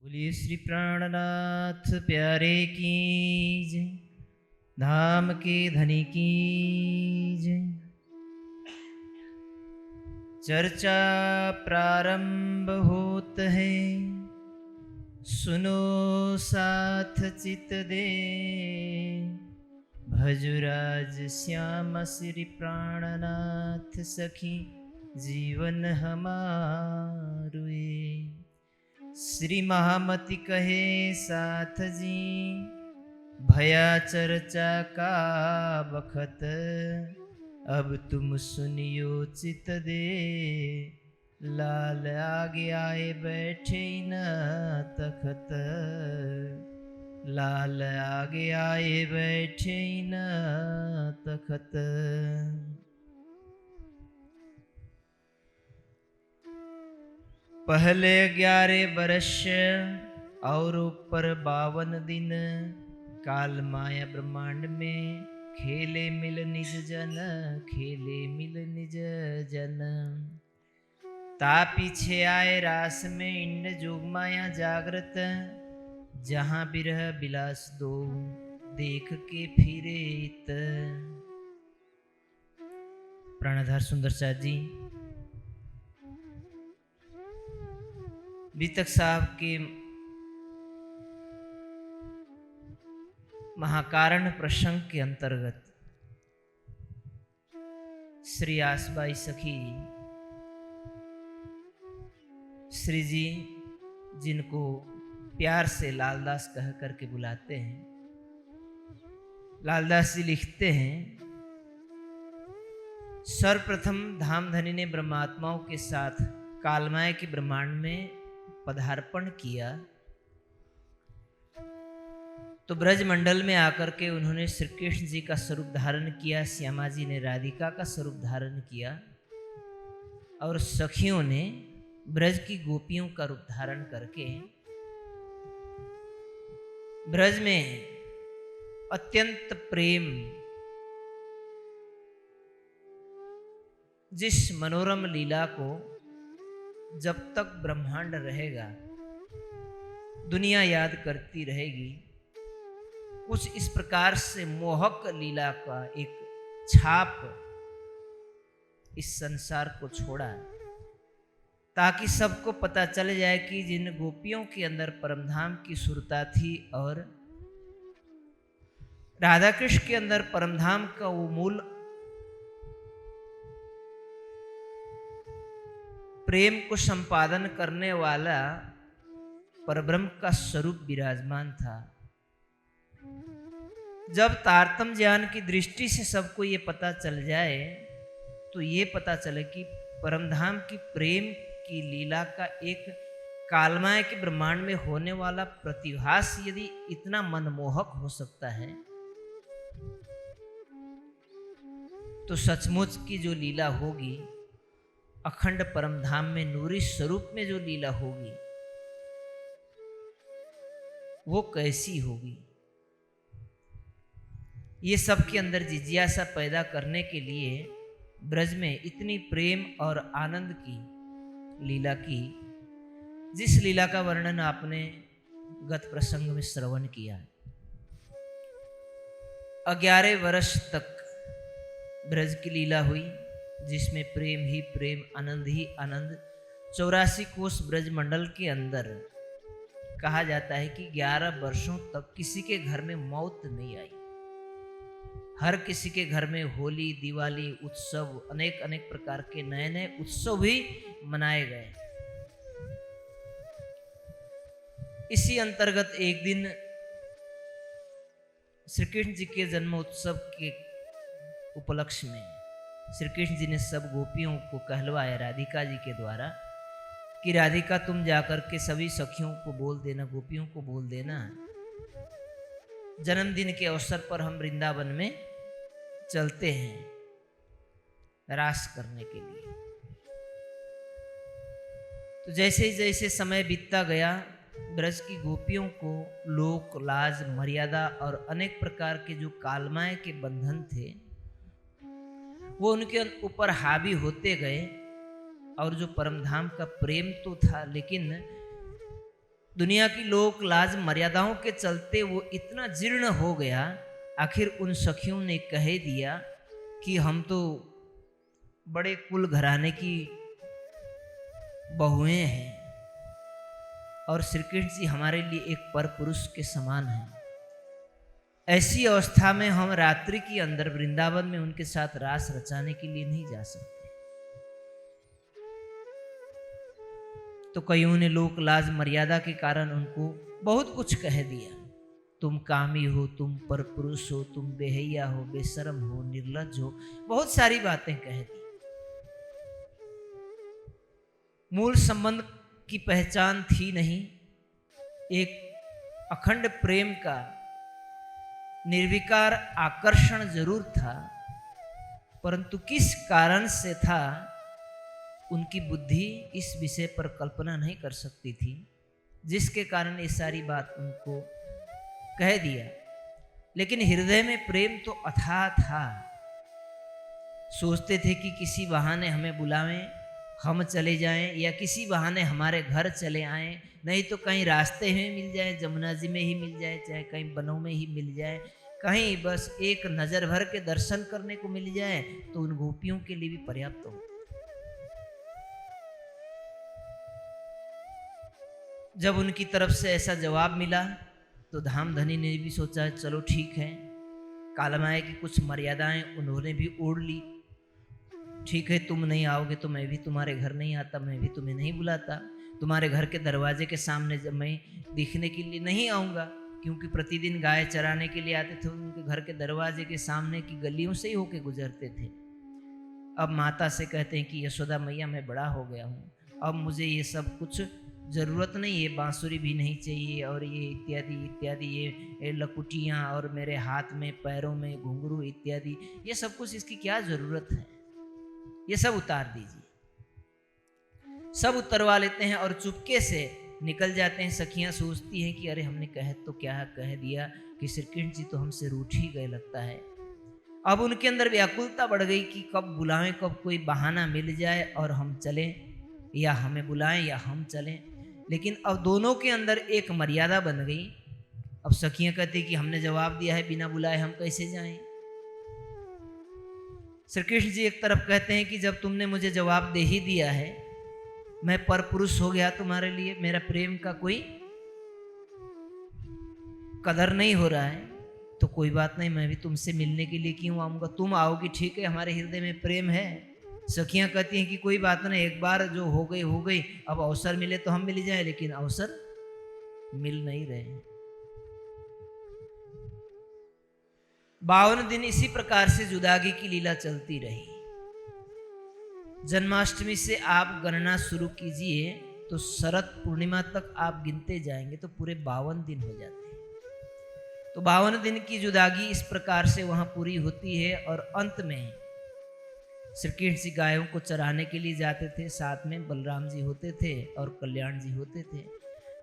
बोलिए श्री प्राणनाथ प्यारे की जय, धाम के धनी की जय। चर्चा प्रारंभ होत है, सुनो साथ चित दे। भजुराज श्याम श्री प्राणनाथ सखी, जीवन हमारुए। श्री महामति कहे साथ जी, भया चर्चा का बखत। अब तुम सुनियो चित दे, लाल आगे आए बैठे न तखत। लाल आगे आए बैठे न तखत। पहले 11 वर्ष और ऊपर 52 दिन, काल माया ब्रह्मांड में खेले मिल निज जन। खेले मिल निज जन। ता पीछे आए रास में इंड जोग माया जागृत। जहां बिरह बिलास दो देख के फिरे इत। प्राणधार सुंदर साथ जी बीतक साहब के महाकारण प्रसंग के अंतर्गत श्री आसबाई सखी श्री जी, जिनको प्यार से लालदास कह करके बुलाते हैं, लालदास जी लिखते हैं, सर्वप्रथम धामधनी ने ब्रह्मात्माओं के साथ कालमाया के ब्रह्मांड में पदार्पण किया तो ब्रजमंडल में आकर के उन्होंने श्री कृष्ण जी का स्वरूप धारण किया। श्यामा जी ने राधिका का स्वरूप धारण किया और सखियों ने ब्रज की गोपियों का रूप धारण करके ब्रज में अत्यंत प्रेम, जिस मनोरम लीला को जब तक ब्रह्मांड रहेगा दुनिया याद करती रहेगी, कुछ इस प्रकार से मोहक लीला का एक छाप इस संसार को छोड़ा, ताकि सबको पता चल जाए कि जिन गोपियों के अंदर परमधाम की सुरता थी और राधा कृष्ण के अंदर परमधाम का वो मूल प्रेम को संपादन करने वाला परब्रह्म का स्वरूप विराजमान था। जब तारतम्य ज्ञान की दृष्टि से सबको ये पता चल जाए तो ये पता चले कि परमधाम की प्रेम की लीला का एक कालमाया के ब्रह्मांड में होने वाला प्रतिभास यदि इतना मनमोहक हो सकता है तो सचमुच की जो लीला होगी, अखंड परमधाम में नूरी स्वरूप में जो लीला होगी वो कैसी होगी। ये सब के अंदर जिज्ञासा पैदा करने के लिए ब्रज में इतनी प्रेम और आनंद की लीला की, जिस लीला का वर्णन आपने गत प्रसंग में श्रवण किया। 11 वर्ष तक ब्रज की लीला हुई, जिसमें प्रेम ही प्रेम, आनंद ही आनंद। 84 कोस ब्रज मंडल के अंदर कहा जाता है कि 11 वर्षों तक किसी के घर में मौत नहीं आई। हर किसी के घर में होली, दिवाली, उत्सव, अनेक अनेक प्रकार के नए नए उत्सव भी मनाए गए। इसी अंतर्गत एक दिन श्री कृष्ण जी के जन्म उत्सव के उपलक्ष्य में श्री कृष्ण जी ने सब गोपियों को कहलवाया राधिका जी के द्वारा कि राधिका तुम जाकर के सभी सखियों को बोल देना, गोपियों को बोल देना, जन्मदिन के अवसर पर हम वृंदावन में चलते हैं रास करने के लिए। तो जैसे जैसे समय बीतता गया, ब्रज की गोपियों को लोक लाज, मर्यादा और अनेक प्रकार के जो कालमाया के बंधन थे वो उनके ऊपर हावी होते गए। और जो परमधाम का प्रेम तो था, लेकिन दुनिया की लोक लाज मर्यादाओं के चलते वो इतना जीर्ण हो गया। आखिर उन सखियों ने कह दिया कि हम तो बड़े कुल घराने की बहुएं हैं और श्री कृष्ण जी हमारे लिए एक पर पुरुष के समान हैं। ऐसी अवस्था में हम रात्रि के अंदर वृंदावन में उनके साथ रास रचाने के लिए नहीं जा सकते। तो कईयों ने लोक लाज मर्यादा के कारण उनको बहुत कुछ कह दिया। तुम कामी हो, तुम पर पुरुष हो, तुम बेहैया हो, बेशरम हो, निर्लज्ज हो, बहुत सारी बातें कह दी। मूल संबंध की पहचान थी नहीं, एक अखंड प्रेम का निर्विकार आकर्षण जरूर था, परंतु किस कारण से था उनकी बुद्धि इस विषय पर कल्पना नहीं कर सकती थी, जिसके कारण ये सारी बात उनको कह दिया। लेकिन हृदय में प्रेम तो अथाह था। सोचते थे कि किसी बहाने हमें बुलावें, हम चले जाएं, या किसी बहाने हमारे घर चले आएं, नहीं तो कहीं रास्ते में मिल जाए, जमुना जी में ही मिल जाए, चाहे कहीं बनों में ही मिल जाए, कहीं बस एक नजर भर के दर्शन करने को मिल जाए तो उन गोपियों के लिए भी पर्याप्त हो। जब उनकी तरफ से ऐसा जवाब मिला तो धामधनी ने भी सोचा चलो ठीक है, कालमाया की कुछ मर्यादाएं उन्होंने भी ओढ़ ली। ठीक है, तुम नहीं आओगे तो मैं भी तुम्हारे घर नहीं आता, मैं भी तुम्हें नहीं बुलाता, तुम्हारे घर के दरवाजे के सामने जब मैं दिखने के लिए नहीं आऊँगा, क्योंकि प्रतिदिन गाय चराने के लिए आते थे, उनके घर के दरवाजे के सामने की गलियों से ही होके गुजरते थे। अब माता से कहते हैं कि यशोदा मैया मैं बड़ा हो गया हूँ, अब मुझे ये सब कुछ ज़रूरत नहीं, ये बांसुरी भी नहीं चाहिए और ये इत्यादि इत्यादि, ये लकुटियाँ और मेरे हाथ में पैरों में घुंघरू इत्यादि, ये सब कुछ इसकी क्या ज़रूरत है, ये सब उतार दीजिए। सब उतरवा लेते हैं और चुपके से निकल जाते हैं। सखियाँ सोचती हैं कि अरे हमने तो क्या कह दिया कि श्री कृष्ण जी तो हमसे रूठ ही गए लगता है। अब उनके अंदर व्याकुलता बढ़ गई कि कब बुलाएं, कब कोई बहाना मिल जाए और हम चलें, या हमें बुलाएं या हम चलें। लेकिन अब दोनों के अंदर एक मर्यादा बन गई। अब सखियां कहती कि हमने जवाब दिया है, बिना बुलाए हम कैसे जाएं। श्री कृष्ण जी एक तरफ कहते हैं कि जब तुमने मुझे जवाब दे ही दिया है, मैं पर पुरुष हो गया तुम्हारे लिए, मेरा प्रेम का कोई कदर नहीं हो रहा है, तो कोई बात नहीं, मैं भी तुमसे मिलने के लिए क्यों आऊँगा, तुम आओगी ठीक है, हमारे हृदय में प्रेम है। सखियां कहती हैं कि कोई बात नहीं, एक बार जो हो गई, अब अवसर मिले तो हम मिल जाए, लेकिन अवसर मिल नहीं रहे। 52 दिन इसी प्रकार से जुदागी की लीला चलती रही। जन्माष्टमी से आप गणना शुरू कीजिए तो शरद पूर्णिमा तक आप गिनते जाएंगे तो पूरे 52 दिन हो जाते हैं। तो 52 दिन की जुदागी इस प्रकार से वहां पूरी होती है और अंत में श्री कृष्ण जी गायों को चराने के लिए जाते थे, साथ में बलराम जी होते थे और कल्याण जी होते थे।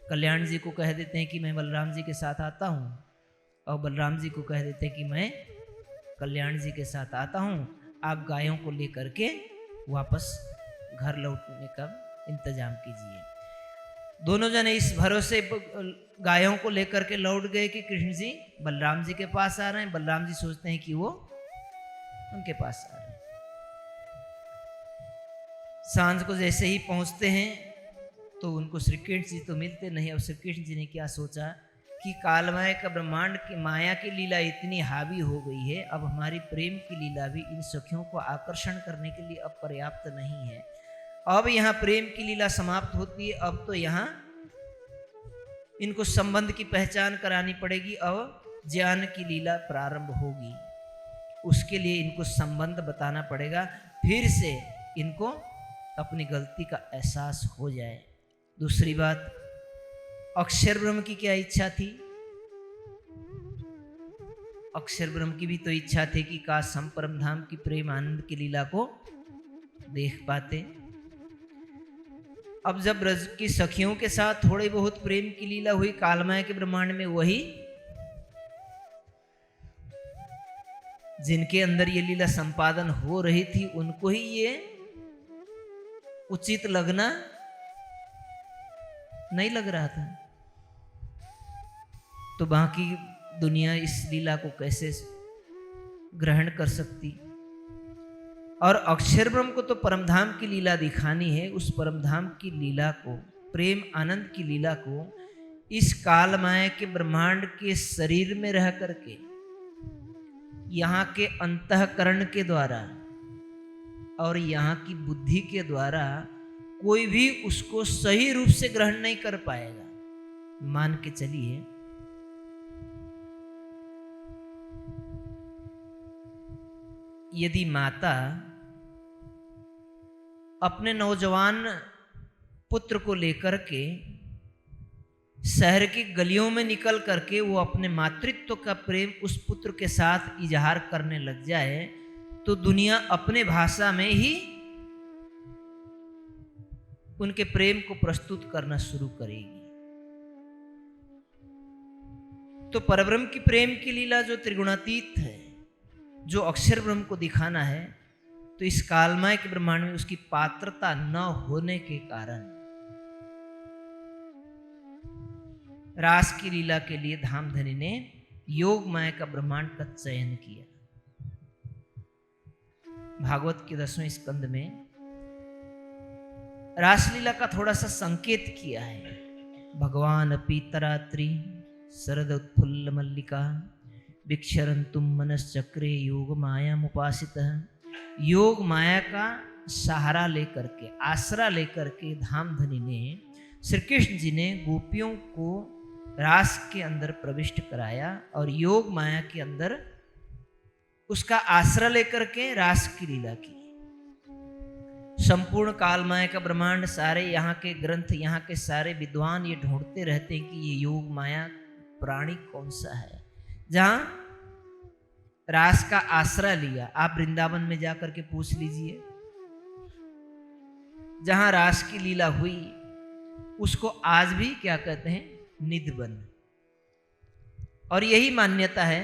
कल्याण जी को कह देते हैं कि मैं बलराम जी के साथ आता हूँ, और बलराम जी को कह देते हैं कि मैं कल्याण जी के साथ आता हूँ, आप गायों को लेकर के वापस घर लौटने का इंतजाम कीजिए। दोनों जने इस भरोसे गायों को लेकर के लौट गए कि कृष्ण जी बलराम जी के पास आ रहे हैं। बलराम जी सोचते हैं कि वो उनके पास आ रहे हैं। सांझ को जैसे ही पहुंचते हैं तो उनको श्री कृष्ण जी तो मिलते नहीं। और श्री कृष्ण जी ने क्या सोचा कि कालमाया का ब्रह्मांड की माया की लीला इतनी हावी हो गई है, अब हमारी प्रेम की लीला भी इन सखियों को आकर्षण करने के लिए अब पर्याप्त नहीं है। अब यहाँ प्रेम की लीला समाप्त होती है, अब तो यहाँ इनको संबंध की पहचान करानी पड़ेगी, अब ज्ञान की लीला प्रारंभ होगी। उसके लिए इनको संबंध बताना पड़ेगा, फिर से इनको अपनी गलती का एहसास हो जाए। दूसरी बात, अक्षर ब्रह्म की क्या इच्छा थी? अक्षर ब्रह्म की भी तो इच्छा थी कि काश हम परम धाम की प्रेम आनंद की लीला को देख पाते। अब जब ब्रज की सखियों के साथ थोड़ी बहुत प्रेम की लीला हुई कालमाया के ब्रह्मांड में, वही जिनके अंदर ये लीला संपादन हो रही थी उनको ही ये उचित लगना नहीं लग रहा था। तो बाकी दुनिया इस लीला को कैसे ग्रहण कर सकती। और अक्षर ब्रह्म को तो परमधाम की लीला दिखानी है। उस परमधाम की लीला को, प्रेम आनंद की लीला को इस काल माया के ब्रह्मांड के शरीर में रह करके, यहाँ के अंतःकरण के द्वारा और यहाँ की बुद्धि के द्वारा कोई भी उसको सही रूप से ग्रहण नहीं कर पाएगा। मान के चलिए यदि माता अपने नौजवान पुत्र को लेकर के शहर की गलियों में निकल करके वो अपने मातृत्व का प्रेम उस पुत्र के साथ इजहार करने लग जाए, तो दुनिया अपने भाषा में ही उनके प्रेम को प्रस्तुत करना शुरू करेगी। तो परब्रह्म की प्रेम की लीला जो त्रिगुणातीत है, जो अक्षर ब्रह्म को दिखाना है, तो इस कालमय के ब्रह्मांड में उसकी पात्रता न होने के कारण रास की लीला के लिए धामधनी ने योग माया का ब्रह्मांड का चयन किया। भागवत के 10वें स्कंद में रासलीला का थोड़ा सा संकेत किया है। भगवान पीतरात्रि शरद उत्फुल्ल मल्लिका विक्षरंतुम मनश्चक्रे योग माया मुपासित। योग माया का सहारा लेकर के, आसरा लेकर के धामधनी ने, श्री कृष्ण जी ने गोपियों को रास के अंदर प्रविष्ट कराया और योग माया के अंदर उसका आश्रय लेकर के रास की लीला की। संपूर्ण काल माया का ब्रह्मांड, सारे यहाँ के ग्रंथ, यहाँ के सारे विद्वान ये ढूंढते रहते हैं कि ये योग माया प्राणी कौन सा है जहां रास का आश्रय लिया। आप वृंदावन में जाकर के पूछ लीजिए, जहां रास की लीला हुई उसको आज भी क्या कहते हैं, निधवन। और यही मान्यता है,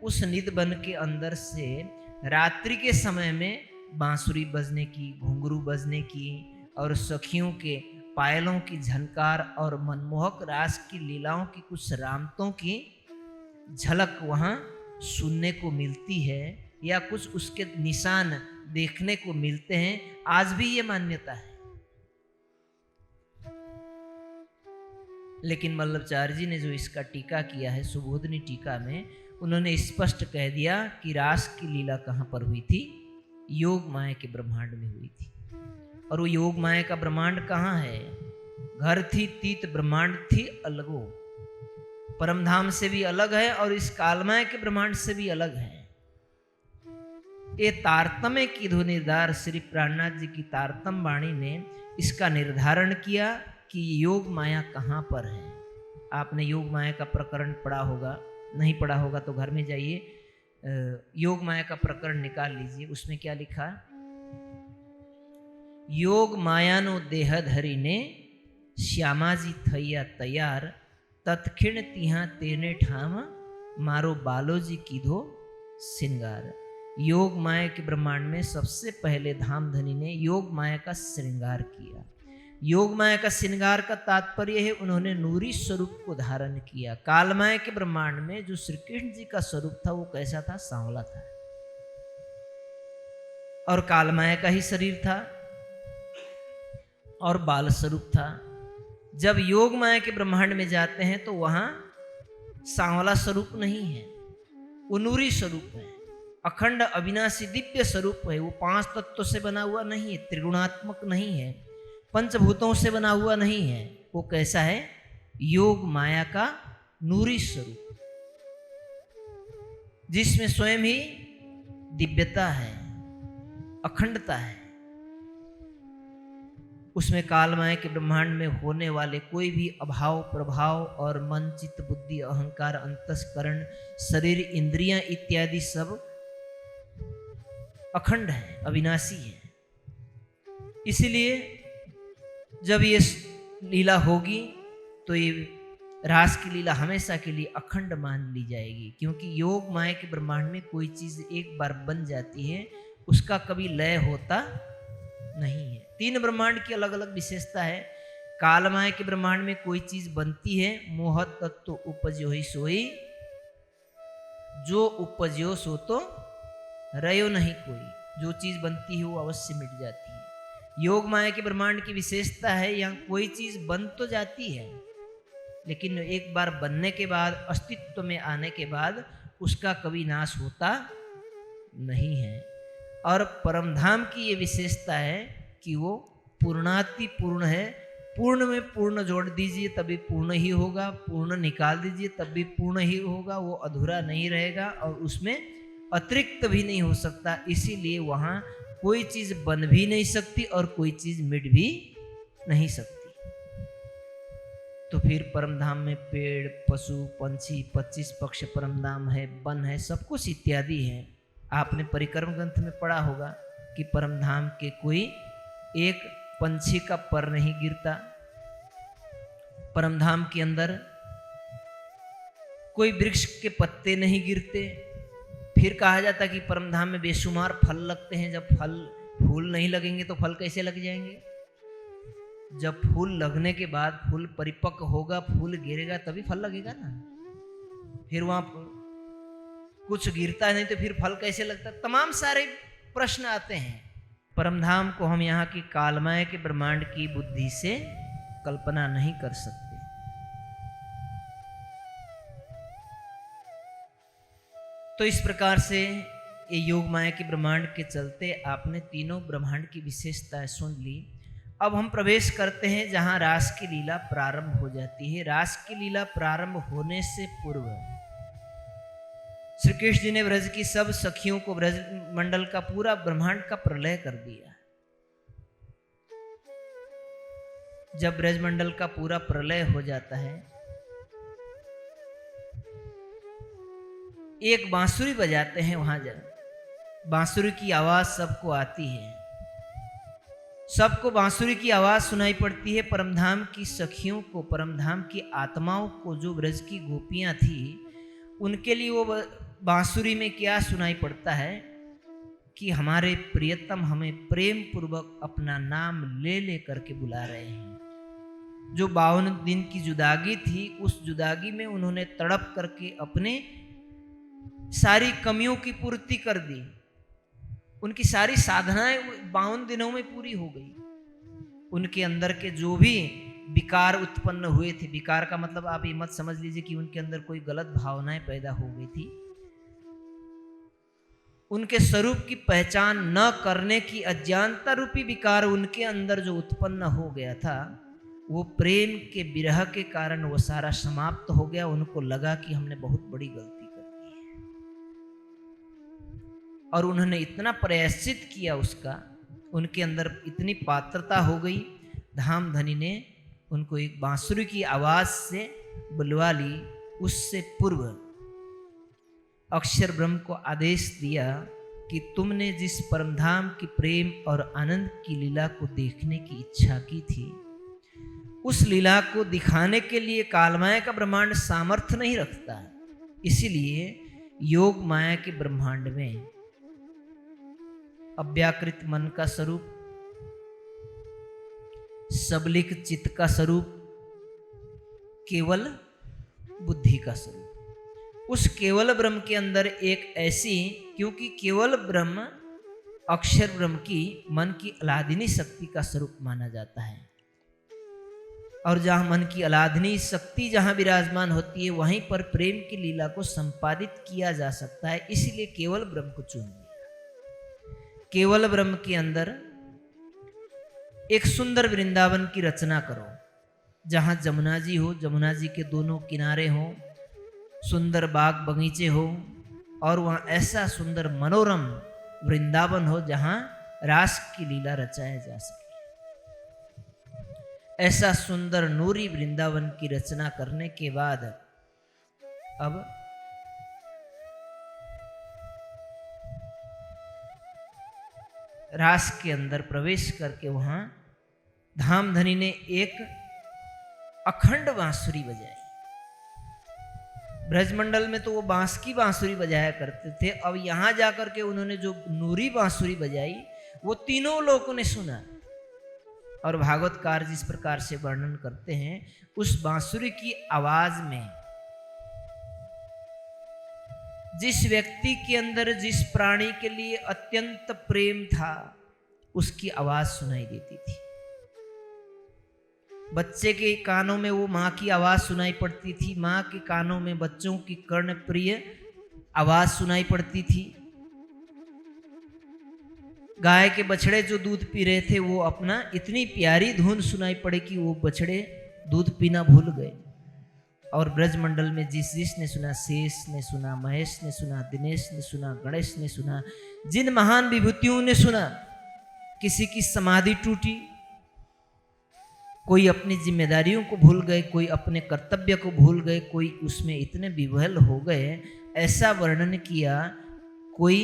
उस निधवन के अंदर से रात्रि के समय में बांसुरी बजने की, घुंघरू बजने की और सखियों के पायलों की झनकार और मनमोहक रास की लीलाओं की कुछ रामतों की झलक वहां सुनने को मिलती है या कुछ उसके निशान देखने को मिलते हैं। आज भी ये मान्यता है। लेकिन वल्लभाचार्य जी ने जो इसका टीका किया है सुबोधनी टीका में, उन्होंने स्पष्ट कह दिया कि रास की लीला कहाँ पर हुई थी, योग माया के ब्रह्मांड में हुई थी। और वो योग माया का ब्रह्मांड कहाँ है, घर थी तीत ब्रह्मांड थी अलगो, परमधाम से भी अलग है और इस कालमय के ब्रह्मांड से भी अलग है। ये तारतम्य की ध्वनिदार श्री प्राणनाथ जी की तारतम वाणी ने इसका निर्धारण किया कि योग माया कहाँ पर है। आपने योग माया का प्रकरण पढ़ा होगा, नहीं पढ़ा होगा तो घर में जाइए, योग माया का प्रकरण निकाल लीजिए। उसमें क्या लिखा, योग मायानो देह धरी ने श्यामाजी थैया तैयार, तत्क्षण तिहा तेने ठाम मारो बालोजी कीधो श्रृंगार। योग माया के ब्रह्मांड में सबसे पहले धामधनी ने योग माया का श्रृंगार किया। योग माया का श्रृंगार का तात्पर्य है उन्होंने नूरी स्वरूप को धारण किया। कालमाया के ब्रह्मांड में जो श्री कृष्ण जी का स्वरूप था वो कैसा था, सांवला था और कालमाया का ही शरीर था और बाल स्वरूप था। जब योग माया के ब्रह्मांड में जाते हैं तो वहां सांवला स्वरूप नहीं है, वो नूरी स्वरूप है, अखंड अविनाशी दिव्य स्वरूप है। वो 5 तत्वों से बना हुआ नहीं है, त्रिगुणात्मक नहीं है, पंचभूतों से बना हुआ नहीं है। वो कैसा है, योग माया का नूरी स्वरूप, जिसमें स्वयं ही दिव्यता है, अखंडता है। उसमें कालमाया के ब्रह्मांड में होने वाले कोई भी अभाव प्रभाव और मन चित्त बुद्धि अहंकार अंतस्करण शरीर इंद्रियां इत्यादि सब अखंड है, अविनाशी है। इसलिए जब ये लीला होगी तो ये रास की लीला हमेशा के लिए अखंड मान ली जाएगी, क्योंकि योग माया के ब्रह्मांड में कोई चीज एक बार बन जाती है उसका कभी लय होता नहीं है। 3 ब्रह्मांड की अलग अलग विशेषता है। कालमाया के ब्रह्मांड में कोई चीज बनती है, मोह तत्व उपजो ही सोई, जो उपजो सो तो रयो नहीं कोई। जो चीज बनती है वो अवश्य मिट जाती है। योग माया के ब्रह्मांड की विशेषता है, यहाँ कोई चीज बन तो जाती है, लेकिन एक बार बनने के बाद, अस्तित्व में आने के बाद उसका कभी नाश होता नहीं है। और परमधाम की ये विशेषता है कि वो पूर्णाति पूर्ण है। पूर्ण में पूर्ण जोड़ दीजिए तभी पूर्ण ही होगा, पूर्ण निकाल दीजिए तब भी पूर्ण ही होगा, वो अधूरा नहीं रहेगा और उसमें अतिरिक्त भी नहीं हो सकता। इसीलिए वहाँ कोई चीज बन भी नहीं सकती और कोई चीज मिट भी नहीं सकती। तो फिर परमधाम में पेड़, पशु, पंछी, 25 पक्ष परमधाम है, वन है, सब कुछ इत्यादि है। आपने परिक्रम ग्रंथ में पढ़ा होगा कि परमधाम के कोई एक पंछी का पर नहीं गिरता, परमधाम के अंदर कोई वृक्ष के पत्ते नहीं गिरते। फिर कहा जाता कि परमधाम में बेशुमार फल लगते हैं। जब फूल नहीं लगेंगे तो फल कैसे लग जाएंगे? जब फूल लगने के बाद फूल परिपक्व होगा, फूल गिरेगा तभी फल लगेगा ना। फिर वहां कुछ गिरता नहीं तो फिर फल कैसे लगता? तमाम सारे प्रश्न आते हैं। परमधाम को हम यहाँ की कालमय के ब्रह्मांड की बुद्धि से कल्पना नहीं कर सकते। तो इस प्रकार से ये योग माया के ब्रह्मांड के चलते आपने तीनों ब्रह्मांड की विशेषताएं सुन ली। अब हम प्रवेश करते हैं जहां रास की लीला प्रारंभ हो जाती है। रास की लीला प्रारंभ होने से पूर्व श्री कृष्ण जी ने ब्रज की सब सखियों को, ब्रज मंडल का पूरा ब्रह्मांड का प्रलय कर दिया। जब ब्रज मंडल का पूरा प्रलय हो जाता है, एक बांसुरी बजाते हैं वहां जब बांसुरी की आवाज सबको आती है, सबको बांसुरी की आवाज सुनाई पड़ती है। परमधाम की सखियों को, परमधाम की आत्माओं को, जो ब्रज की गोपियां थी, उनके लिए वो बांसुरी में क्या सुनाई पड़ता है कि हमारे प्रियतम हमें प्रेम पूर्वक अपना नाम ले ले करके बुला रहे हैं। जो 52 दिन की जुदागी थी, उस जुदागी में उन्होंने तड़प करके अपने सारी कमियों की पूर्ति कर दी। उनकी सारी साधनाएं 52 दिनों में पूरी हो गई। उनके अंदर के जो भी विकार उत्पन्न हुए थे, विकार का मतलब आप ये मत समझ लीजिए कि उनके अंदर कोई गलत भावनाएं पैदा हो गई थी। उनके स्वरूप की पहचान न करने की अज्ञानता रूपी विकार उनके अंदर जो उत्पन्न हो गया था, वो प्रेम के विरह के कारण वो सारा समाप्त हो गया। उनको लगा कि हमने बहुत बड़ी गलती कर दी है और उन्होंने इतना प्रायश्चित किया उसका, उनके अंदर इतनी पात्रता हो गई। धामधनी ने उनको एक बांसुरी की आवाज से बुलवा ली। उससे पूर्व अक्षर ब्रह्म को आदेश दिया कि तुमने जिस परमधाम की प्रेम और आनंद की लीला को देखने की इच्छा की थी, उस लीला को दिखाने के लिए कालमाया का ब्रह्मांड सामर्थ्य नहीं रखता। इसीलिए योग माया के ब्रह्मांड में अव्याकृत मन का स्वरूप, सबलिक चित्त का स्वरूप, केवल बुद्धि का स्वरूप, उस केवल ब्रह्म के अंदर एक ऐसी, क्योंकि केवल ब्रह्म अक्षर ब्रह्म की मन की अलादिनी शक्ति का स्वरूप माना जाता है। और जहां मन की अलादिनी शक्ति जहां विराजमान होती है, वहीं पर प्रेम की लीला को संपादित किया जा सकता है। इसलिए केवल ब्रह्म को चुन लिया। केवल ब्रह्म के अंदर एक सुंदर वृंदावन की रचना करो, जहां जमुना जी हो, जमुना जी के दोनों किनारे हो, सुंदर बाग बगीचे हो, और वहां ऐसा सुंदर मनोरम वृंदावन हो जहां रास की लीला रचाया जा सके। ऐसा सुंदर नूरी वृंदावन की रचना करने के बाद अब रास के अंदर प्रवेश करके वहां धामधनी ने एक अखंड बांसुरी बजाई। ब्रजमंडल में तो वो बांस की बांसुरी बजाया करते थे, अब यहां जाकर के उन्होंने जो नूरी बांसुरी बजाई वो तीनों लोगों ने सुना। और भागवतकार जिस प्रकार से वर्णन करते हैं, उस बांसुरी की आवाज में जिस व्यक्ति के अंदर जिस प्राणी के लिए अत्यंत प्रेम था, उसकी आवाज सुनाई देती थी। बच्चे के कानों में वो माँ की आवाज सुनाई पड़ती थी, माँ के कानों में बच्चों की कर्ण प्रिय आवाज सुनाई पड़ती थी। गाय के बछड़े जो दूध पी रहे थे, वो अपना इतनी प्यारी धुन सुनाई पड़े कि वो बछड़े दूध पीना भूल गए। और ब्रजमंडल में जिसने सुना, शेष ने सुना, महेश ने सुना, दिनेश ने सुना, गणेश ने सुना, जिन महान विभूतियों ने सुना, किसी की समाधि टूटी, कोई अपनी जिम्मेदारियों को भूल गए, कोई अपने कर्तव्य को भूल गए, कोई उसमें इतने विह्वल हो गए। ऐसा वर्णन किया, कोई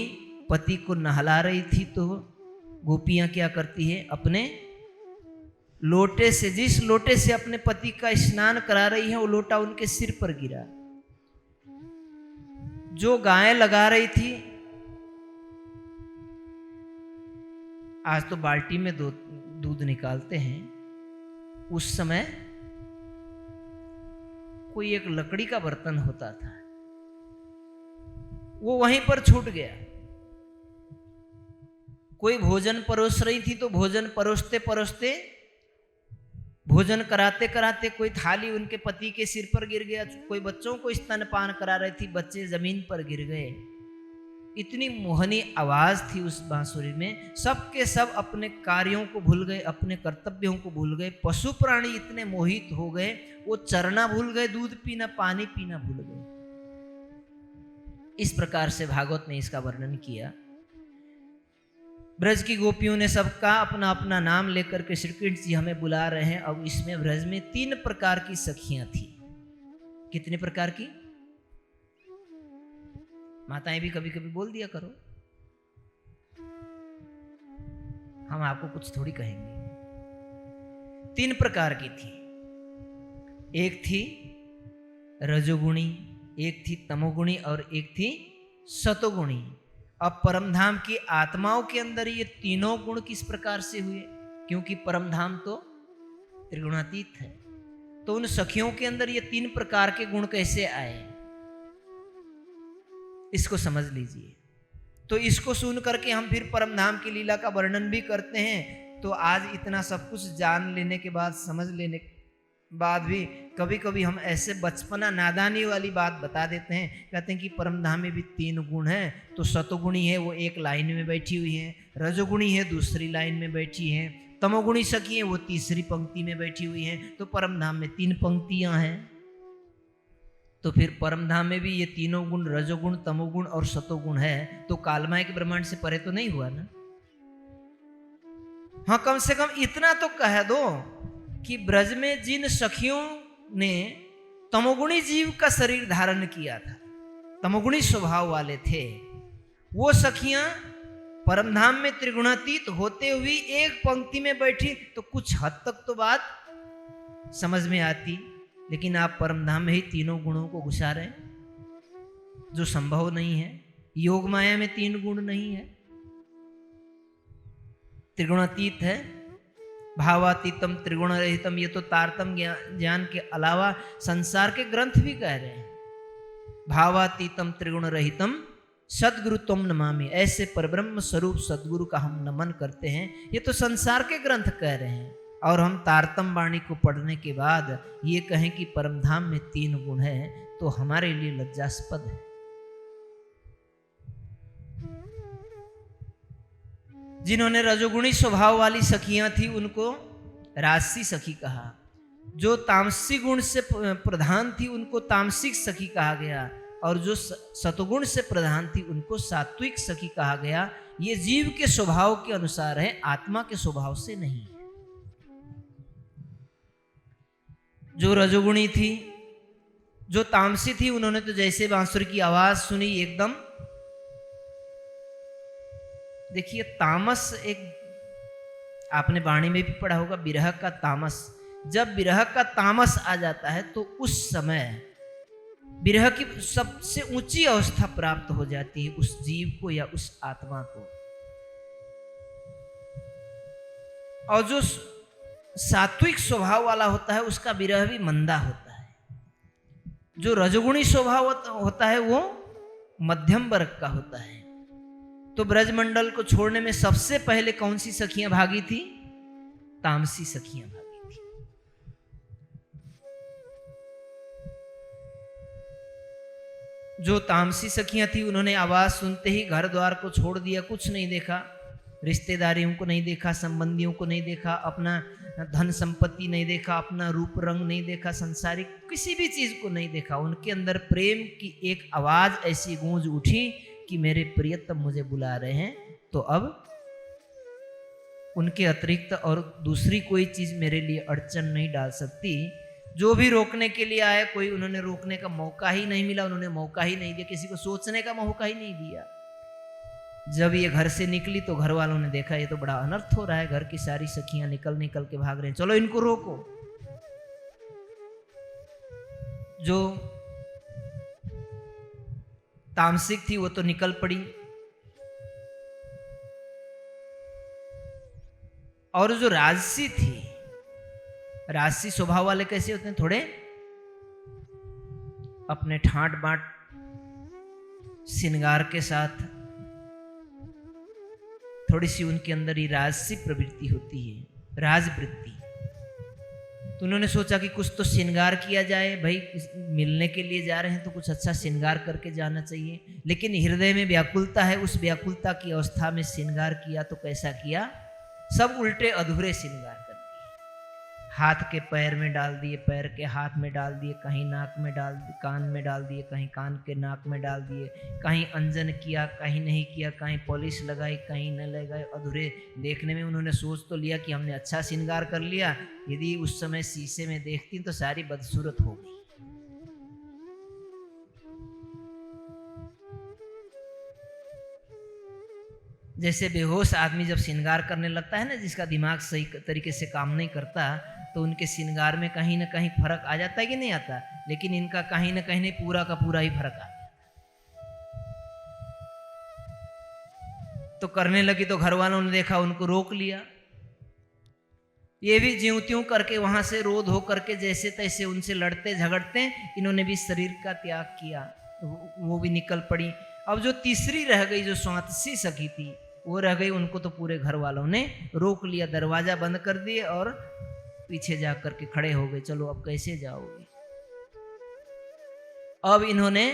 पति को नहला रही थी तो गोपियां क्या करती है, अपने लोटे से, जिस लोटे से अपने पति का स्नान करा रही है, वो लोटा उनके सिर पर गिरा। जो गाय लगा रही थी, आज तो बाल्टी में दूध निकालते हैं, उस समय कोई एक लकड़ी का बर्तन होता था, वो वहीं पर छूट गया। कोई भोजन परोस रही थी तो भोजन परोसते परोसते, भोजन कराते कराते कोई थाली उनके पति के सिर पर गिर गया। कोई बच्चों को स्तनपान करा रही थी, बच्चे जमीन पर गिर गए। इतनी मोहनी आवाज थी उस बांसुरी में। सब के सब अपने कार्यों को भूल गए, अपने कर्तव्यों को भूल गए। पशु प्राणी इतने मोहित हो गए, वो चरना भूल गए, दूध पीना, पानी पीना भूल गए। इस प्रकार से भागवत ने इसका वर्णन किया। ब्रज की गोपियों ने सबका अपना अपना नाम लेकर के श्री कृष्ण जी हमें बुला रहे हैं। अब इसमें ब्रज में 3 प्रकार की सखियां थी। कितने प्रकार की? माताएं भी कभी कभी बोल दिया करो, हम आपको कुछ थोड़ी कहेंगे। 3 प्रकार की थी। एक थी रजोगुणी, एक थी तमोगुणी और एक थी सतोगुणी। अब परमधाम की आत्माओं के अंदर ये तीनों गुण किस प्रकार से हुए? क्योंकि परमधाम तो त्रिगुणातीत है, तो उन सखियों के अंदर ये 3 प्रकार के गुण कैसे आए, इसको समझ लीजिए। तो इसको सुन करके हम फिर परमधाम की लीला का वर्णन भी करते हैं। तो आज इतना सब कुछ जान लेने के बाद, समझ लेने के बाद भी कभी कभी हम ऐसे बचपना नादानी वाली बात बता देते हैं। कहते हैं कि परमधाम में भी 3 गुण हैं। तो सतोगुणी है वो एक लाइन में बैठी हुई है, रजोगुणी है दूसरी लाइन में बैठी है, तमोगुणी सखी है वो तीसरी पंक्ति में बैठी हुई है। तो परमधाम में 3 पंक्तियां हैं। तो फिर परमधाम में भी ये तीनों गुण, रजोगुण, तमोगुण और सतोगुण है। तो कालमायिक ब्रह्मांड से परे तो नहीं हुआ ना। हाँ, कम से कम इतना तो कह दो कि ब्रज में जिन सखियों ने तमोगुणी जीव का शरीर धारण किया था, तमोगुणी स्वभाव वाले थे, वो सखियां परमधाम में त्रिगुणातीत होते हुए एक पंक्ति में बैठी, तो कुछ हद तक तो बात समझ में आती। लेकिन आप परमधाम में ही तीनों गुणों को घुसा रहे, जो संभव नहीं है। योग माया में 3 गुण नहीं है, त्रिगुणातीत है। भावातीतम त्रिगुण रहितम, ये तो तारतम ज्ञान के अलावा संसार के ग्रंथ भी कह रहे हैं। भावातीतम त्रिगुण रहितम सदगुरु तुम नमामि, ऐसे परब्रह्म स्वरूप सदगुरु का हम नमन करते हैं। ये तो संसार के ग्रंथ कह रहे हैं। और हम तारतम वाणी को पढ़ने के बाद ये कहें कि परमधाम में 3 गुण है, तो हमारे लिए लज्जास्पद है। जिन्होंने रजोगुणी स्वभाव वाली सखियां थी उनको राजसी सखी कहा। जो तामसिक गुण से प्रधान थी उनको तामसिक सखी कहा गया। और जो सतगुण से प्रधान थी उनको सात्विक सखी कहा गया। ये जीव के स्वभाव के अनुसार है, आत्मा के स्वभाव से नहीं। जो रजोगुणी थी, जो तामसी थी, उन्होंने तो जैसे बांसुरी की आवाज सुनी एकदम, देखिए तामस एक आपने वाणी में भी पढ़ा होगा, विरह का तामस। जब विरह का तामस आ जाता है तो उस समय विरह की सबसे ऊंची अवस्था प्राप्त हो जाती है उस जीव को या उस आत्मा को। और जो सात्विक स्वभाव वाला होता है उसका विरह भी मंदा होता है, जो रजगुणी स्वभाव होता है वो मध्यम वर्ग का होता है। तो ब्रजमंडल को छोड़ने में सबसे पहले कौन सी सखियां भागी थी? तामसी सखियां भागी थी। जो तामसी सखियां थी उन्होंने आवाज सुनते ही घर द्वार को छोड़ दिया, कुछ नहीं देखा, रिश्तेदारियों को नहीं देखा, संबंधियों को नहीं देखा, अपना धन संपत्ति नहीं देखा, अपना रूप रंग नहीं देखा, संसारिक किसी भी चीज को नहीं देखा। उनके अंदर प्रेम की एक आवाज ऐसी गूंज उठी कि मेरे प्रियतम मुझे बुला रहे हैं, तो अब उनके अतिरिक्त और दूसरी कोई चीज मेरे लिए अड़चन नहीं डाल सकती। जो भी रोकने के लिए आए, कोई उन्होंने रोकने का मौका ही नहीं मिला, उन्होंने मौका ही नहीं दिया, किसी को सोचने का मौका ही नहीं दिया। जब ये घर से निकली तो घर वालों ने देखा ये तो बड़ा अनर्थ हो रहा है, घर की सारी सखियां निकल निकल के भाग रहे हैं, चलो इनको रोको। जो तामसिक थी वो तो निकल पड़ी, और जो राजसी थी, राजसी स्वभाव वाले कैसे होते हैं? थोड़े अपने ठाट बाट श्रृंगार के साथ, थोड़ी सी उनके अंदर ही राजसी प्रवृत्ति होती है, राजवृत्ति। तो उन्होंने सोचा कि कुछ तो श्रृंगार किया जाए, भाई मिलने के लिए जा रहे हैं तो कुछ अच्छा श्रृंगार करके जाना चाहिए। लेकिन हृदय में व्याकुलता है, उस व्याकुलता की अवस्था में श्रृंगार किया तो कैसा किया? सब उल्टे अधूरे श्रृंगार कर दिए। हाथ के पैर में डाल दिए, पैर के हाथ में डाल दिए, कहीं नाक में डाल दिए, कान में डाल दिए, कहीं कान के नाक में डाल दिए, कहीं अंजन किया, कहीं नहीं किया, कहीं पॉलिश लगाई, कहीं न लगाए, अधूरे। देखने में उन्होंने सोच तो लिया कि हमने अच्छा श्रृंगार कर लिया, यदि उस समय शीशे में देखती तो सारी बदसूरत हो गई। जैसे बेहोश आदमी जब श्रृंगार करने लगता है ना, जिसका दिमाग सही तरीके से काम नहीं करता, तो उनके श्रृंगार में कहीं ना कहीं फर्क आ जाता है कि नहीं आता? लेकिन इनका कहीं ना कहीं नहीं, पूरा का पूरा ही फर्क आ जाता। तो करने लगी तो घर वालों ने देखा, उनको रोक लिया। ये भी ज्यों त्यों करके वहां से रोध हो करके जैसे तैसे उनसे लड़ते झगड़ते इन्होंने भी शरीर का त्याग किया, वो भी निकल पड़ी। अब जो तीसरी रह गई, जो स्वांतसी सखी थी, वो रह गई। उनको तो पूरे घर वालों ने रोक लिया, दरवाजा बंद कर दिए और पीछे जा करके खड़े हो गए, चलो अब कैसे जाओगे? अब इन्होंने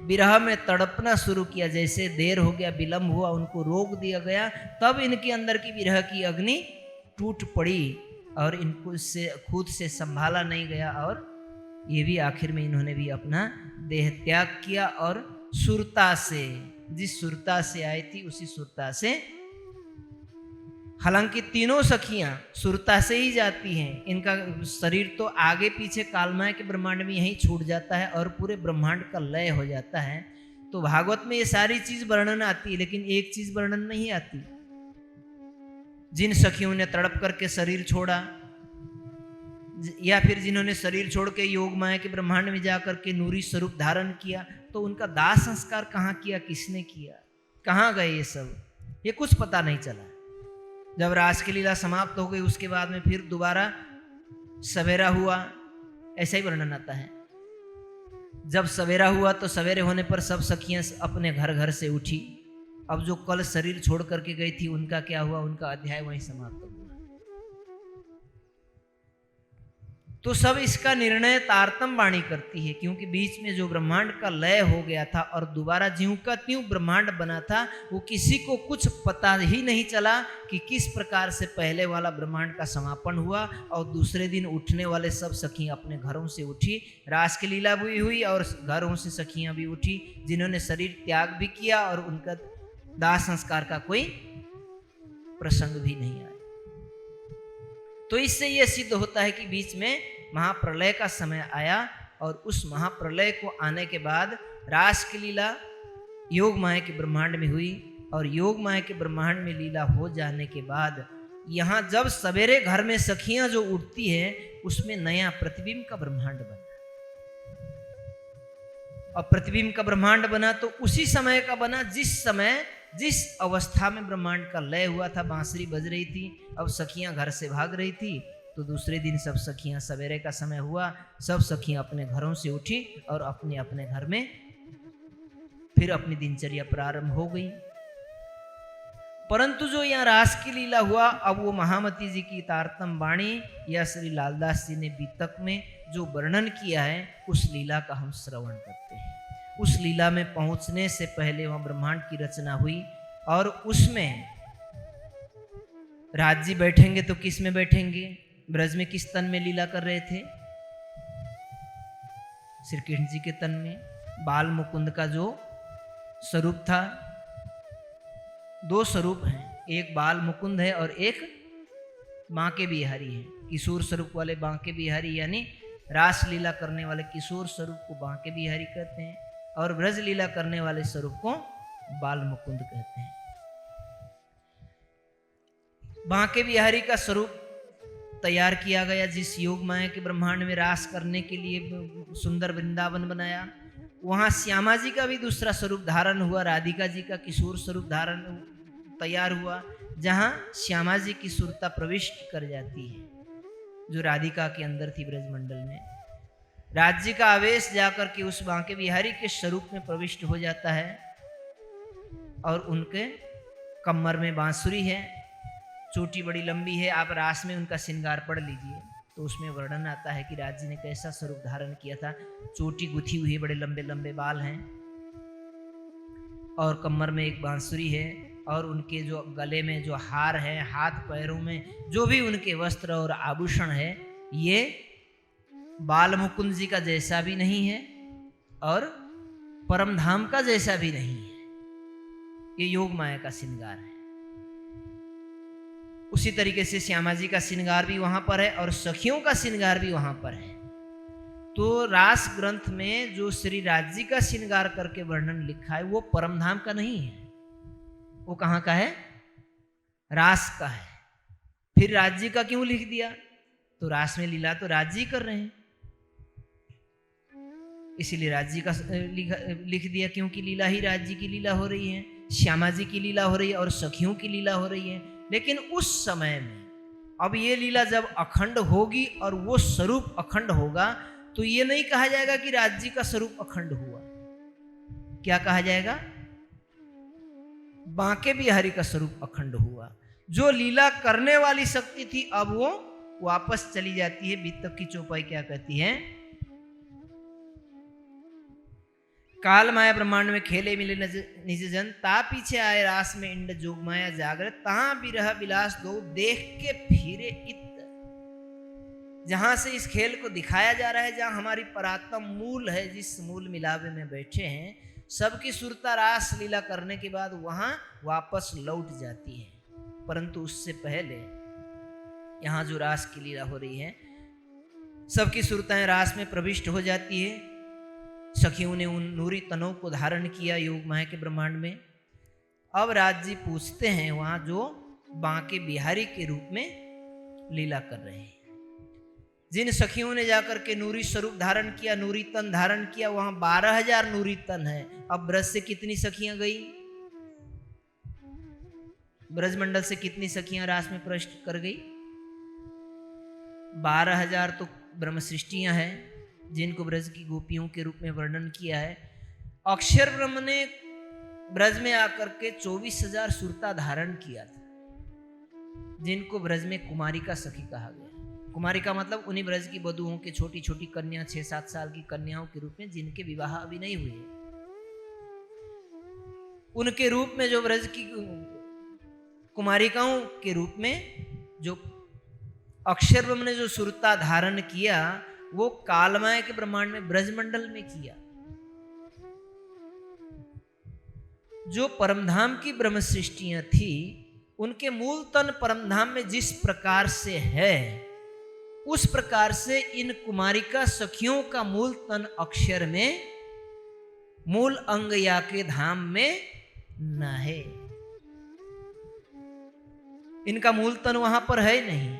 विरह में तड़पना शुरू किया, जैसे देर हो गया, विलंब हुआ, उनको रोक दिया गया, तब इनके अंदर की विरह की अग्नि टूट पड़ी और इनको से खुद से संभाला नहीं गया, और ये भी आखिर में इन्होंने भी अपना देह त्याग किया और सुरता से, जिस सुरता से आई थी उसी सुरता से, हालांकि तीनों सखियां सुरता से ही जाती हैं, इनका शरीर तो आगे पीछे कालमाय के ब्रह्मांड में यहीं छूट जाता है और पूरे ब्रह्मांड का लय हो जाता है। तो भागवत में ये सारी चीज वर्णन आती है, लेकिन एक चीज वर्णन नहीं आती। जिन सखियों ने तड़प करके शरीर छोड़ा, या फिर जिन्होंने शरीर छोड़ के योग माया के ब्रह्मांड में जाकर के नूरी स्वरूप धारण किया, तो उनका दाह संस्कार कहाँ किया, किसने किया, कहाँ गए ये सब, ये कुछ पता नहीं चला। जब रास की लीला समाप्त हो गई उसके बाद में फिर दोबारा सवेरा हुआ, ऐसा ही वर्णन आता है। जब सवेरा हुआ तो सवेरे होने पर सब सखियां अपने घर घर से उठी। अब जो कल शरीर छोड़ करके गई थी उनका क्या हुआ? उनका अध्याय वहीं समाप्त हुआ। तो सब इसका निर्णय तारतम वाणी करती है, क्योंकि बीच में जो ब्रह्मांड का लय हो गया था और दोबारा ज्यों का त्यों ब्रह्मांड बना था, वो किसी को कुछ पता ही नहीं चला कि किस प्रकार से पहले वाला ब्रह्मांड का समापन हुआ और दूसरे दिन उठने वाले सब सखियां अपने घरों से उठी। रास की लीला भी हुई और घरों से सखियां भी उठी, जिन्होंने शरीर त्याग भी किया और उनका दाह संस्कार का कोई प्रसंग भी नहीं आया। तो इससे यह सिद्ध होता है कि बीच में महाप्रलय का समय आया और उस महाप्रलय को आने के बाद रास की लीला योग माया के ब्रह्मांड में हुई, और योग माया के ब्रह्मांड में लीला हो जाने के बाद यहाँ जब सवेरे घर में सखियां जो उठती हैं, उसमें नया प्रतिबिंब का ब्रह्मांड बना। और प्रतिबिंब का ब्रह्मांड बना तो उसी समय का बना जिस अवस्था में ब्रह्मांड का लय हुआ था। बांसुरी बज रही थी, अब सखियां घर से भाग रही थी तो दूसरे दिन सब सखियां, सवेरे का समय हुआ, सब सखियां अपने घरों से उठी और अपने अपने घर में फिर अपनी दिनचर्या प्रारंभ हो गई। परंतु जो यहाँ रास की लीला हुआ, अब वो महामती जी की तारतम वाणी या श्री लालदास जी ने बीतक में जो वर्णन किया है, उस लीला का हम श्रवण करते हैं। उस लीला में पहुंचने से पहले वहां ब्रह्मांड की रचना हुई और उसमें राज जी बैठेंगे तो किस में बैठेंगे? ब्रज में किस तन में लीला कर रहे थे? श्री कृष्ण जी के तन में। बाल मुकुंद का जो स्वरूप था, दो स्वरूप हैं, एक बाल मुकुंद है और एक बांके बिहारी है। किशोर स्वरूप वाले बांके बिहारी यानी रास लीला करने वाले किशोर स्वरूप को बांके बिहारी कहते हैं और ब्रज लीला करने वाले स्वरूप को बाल मुकुंद कहते हैं। बांके बिहारी का स्वरूप तैयार किया गया, जिस योग माया के ब्रह्मांड में रास करने के लिए सुंदर वृंदावन बनाया, वहां श्यामा जी का भी दूसरा स्वरूप धारण हुआ, राधिका जी का किशोर स्वरूप धारण तैयार हुआ, जहां श्यामा जी की सुरता प्रविष्ट कर जाती है, जो राधिका के अंदर थी ब्रजमंडल में। राज्य का आवेश जाकर के उस बांके बिहारी के स्वरूप में प्रविष्ट हो जाता है और उनके कमर में बांसुरी है, चोटी बड़ी लंबी है। आप रास में उनका श्रृंगार पढ़ लीजिए तो उसमें वर्णन आता है कि राज जी ने कैसा स्वरूप धारण किया था। चोटी गुथी हुई, बड़े लंबे लंबे बाल हैं और कमर में एक बांसुरी है और उनके जो गले में जो हार है, हाथ पैरों में जो भी उनके वस्त्र और आभूषण है, ये बाल मुकुंद जी का जैसा भी नहीं है और परमधाम का जैसा भी नहीं है। ये योग माया का श्रृंगार है। उसी तरीके से श्यामा जी का श्रृंगार भी वहां पर है और सखियों का श्रृंगार भी वहां पर है। तो रास ग्रंथ में जो श्री राज जी का श्रृंगार करके वर्णन लिखा है, वो परमधाम का नहीं है। वो कहाँ का है? रास का है। फिर राज जी का क्यों लिख दिया? तो रास में लीला तो राज जी कर रहे हैं, इसीलिए राज जी का लिख दिया, क्योंकि लीला ही राज जी की लीला हो रही है, श्यामा जी की लीला हो रही है और सखियों की लीला हो रही है। लेकिन उस समय में अब ये लीला जब अखंड होगी और वो स्वरूप अखंड होगा, तो ये नहीं कहा जाएगा कि राज जी का स्वरूप अखंड हुआ। क्या कहा जाएगा? बांके बिहारी का स्वरूप अखंड हुआ। जो लीला करने वाली शक्ति थी, अब वो वापस चली जाती है। बीतक की चौपाई क्या कहती है? काल माया ब्रह्मांड में खेले मिले निज जन, ता पीछे आए रास में इंड जोग माया जागृत, तहां बिरह विलास दो देख के फिरे इत। जहां से इस खेल को दिखाया जा रहा है, जहां हमारी परात्म मूल है, जिस मूल मिलावे में बैठे हैं, सबकी सुरता रास लीला करने के बाद वहां वापस लौट जाती है। परंतु उससे पहले यहां जो रास की लीला हो रही है, सबकी सुरताएं रास में प्रविष्ट हो जाती है। सखियों ने उन नूरी तनों को धारण किया योग माया के ब्रह्मांड में। अब राज जी पूछते हैं वहां जो बांके बिहारी के रूप में लीला कर रहे हैं, जिन सखियों ने जाकर के नूरी स्वरूप धारण किया, नूरी तन धारण किया, वहां 12,000 नूरी तन है। अब ब्रज से कितनी सखियां गई? ब्रजमंडल से कितनी सखियां रास में प्रविष्ट कर गई? 12,000 तो ब्रह्म सृष्टियां हैं, जिनको ब्रज की गोपियों के रूप में वर्णन किया है। अक्षर ब्रह्म ने ब्रज में आकर के 24,000 सुरता धारण किया था, जिनको ब्रज में कुमारिका सखी कहा गया। कुमारिका मतलब उन्हीं ब्रज की वधुओं के छोटी छोटी कन्या, 6-7 साल की कन्याओं के रूप में, जिनके विवाह अभी नहीं हुए, उनके रूप में जो ब्रज की कुमारिकाओं के रूप में जो अक्षर ब्रह्म ने जो सुरता धारण किया, वो कालमाया के ब्रह्मांड में ब्रजमंडल में किया। जो परमधाम की ब्रह्म सृष्टियां थी, उनके मूल तन परमधाम में जिस प्रकार से है, उस प्रकार से इन कुमारिका सखियों का मूल तन अक्षर में, मूल अंग या के धाम में न है। इनका मूल तन वहां पर है नहीं।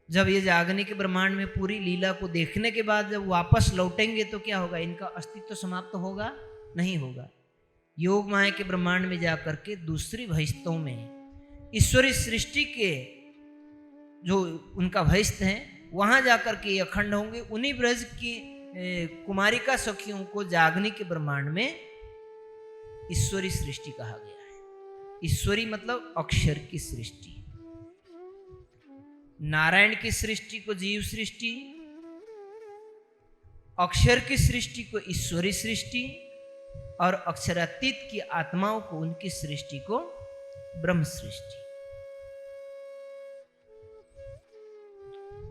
जब ये जागने के ब्रह्मांड में पूरी लीला को देखने के बाद जब वापस लौटेंगे तो क्या होगा? इनका अस्तित्व समाप्त होगा? नहीं होगा। योग माया के ब्रह्मांड में जाकर के दूसरी भविष्यों में ईश्वरी सृष्टि के जो उनका भैस्त है, वहां जाकर के अखंड होंगे। उन्हीं ब्रज की कुमारिका सखियों को जागनी के ब्रह्मांड में ईश्वरी सृष्टि कहा गया है। ईश्वरी मतलब अक्षर की सृष्टि। नारायण की सृष्टि को जीव सृष्टि, अक्षर की सृष्टि को ईश्वरी सृष्टि, और अक्षरातीत की आत्माओं को, उनकी सृष्टि को ब्रह्म सृष्टि।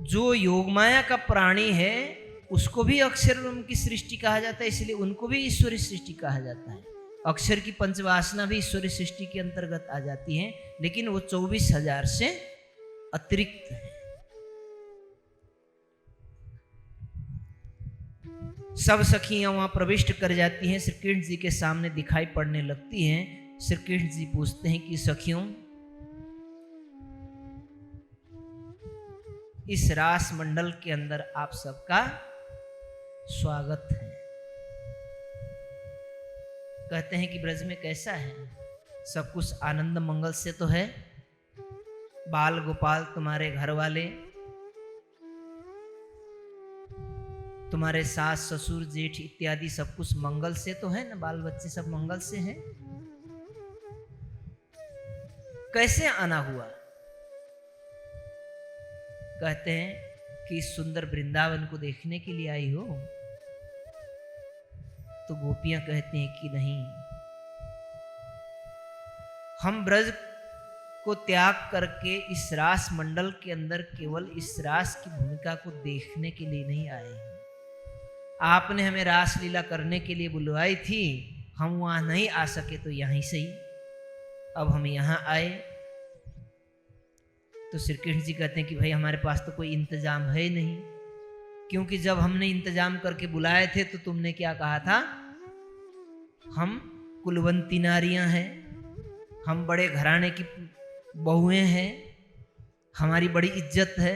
जो योगमाया का प्राणी है उसको भी अक्षर ब्रह्म की सृष्टि कहा जाता है, इसलिए उनको भी ईश्वरी सृष्टि कहा जाता है। अक्षर की पंचवासना भी ईश्वरी सृष्टि के अंतर्गत आ जाती है, लेकिन वो 24,000 से अतिरिक्त है। सब सखियां वहां प्रविष्ट कर जाती हैं, श्री कृष्ण जी के सामने दिखाई पड़ने लगती हैं। श्री कृष्ण जी पूछते हैं कि सखियों, इस रास मंडल के अंदर आप सबका स्वागत है। कहते हैं कि ब्रज में कैसा है? सब कुछ आनंद मंगल से तो है? बाल गोपाल, तुम्हारे घर वाले, तुम्हारे सास ससुर जेठ इत्यादि सब कुछ मंगल से तो है ना? बाल बच्चे सब मंगल से हैं? कैसे आना हुआ? कहते हैं कि सुंदर वृंदावन को देखने के लिए आई हो? तो गोपियां कहती हैं कि नहीं, हम ब्रज को त्याग करके इस रास मंडल के अंदर केवल इस रास की भूमिका को देखने के लिए नहीं आए हैं। आपने हमें रास लीला करने के लिए बुलवाई थी, हम वहां नहीं आ सके तो यहीं से ही अब हम यहां आए। तो श्री कृष्ण जी कहते हैं कि भाई हमारे पास तो कोई इंतजाम है नहीं, क्योंकि जब हमने इंतजाम करके बुलाए थे तो तुमने क्या कहा था? हम कुलवंती नारियां हैं, हम बड़े घराने की बहुएं हैं, हमारी बड़ी इज्जत है,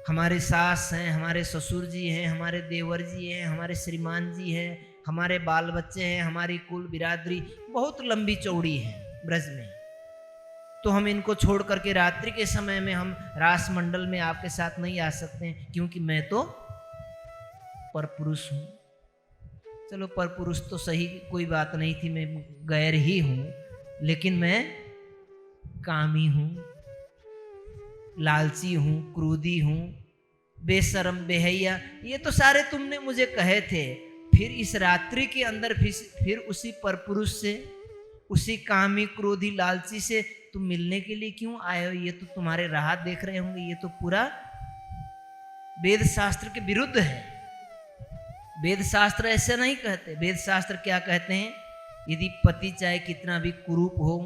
हमारे सास हैं, हमारे ससुर जी हैं, हमारे देवर जी हैं, हमारे श्रीमान जी हैं, हमारे बाल बच्चे हैं, हमारी कुल बिरादरी बहुत लंबी चौड़ी है ब्रज में। तो हम इनको छोड़ करके रात्रि के समय में हम रास मंडल में आपके साथ नहीं आ सकते हैं, क्योंकि मैं तो परपुरुष हूँ। चलो परपुरुष तो सही, कोई बात नहीं थी, मैं गैर ही हूँ, लेकिन मैं कामी हूँ, लालची हूँ, क्रोधी हूँ, बेशरम, बेहैया, ये तो सारे तुमने मुझे कहे थे। फिर इस रात्रि के अंदर फिर उसी परपुरुष से, उसी कामी क्रोधी लालची से तुम मिलने के लिए क्यों आए हो? ये तो तुम्हारे राह देख रहे होंगे, ये तो पूरा वेद शास्त्र के विरुद्ध है। वेद शास्त्र ऐसे नहीं कहते। वेद शास्त्र क्या कहते हैं? यदि पति चाहे कितना भी कुरूप हो,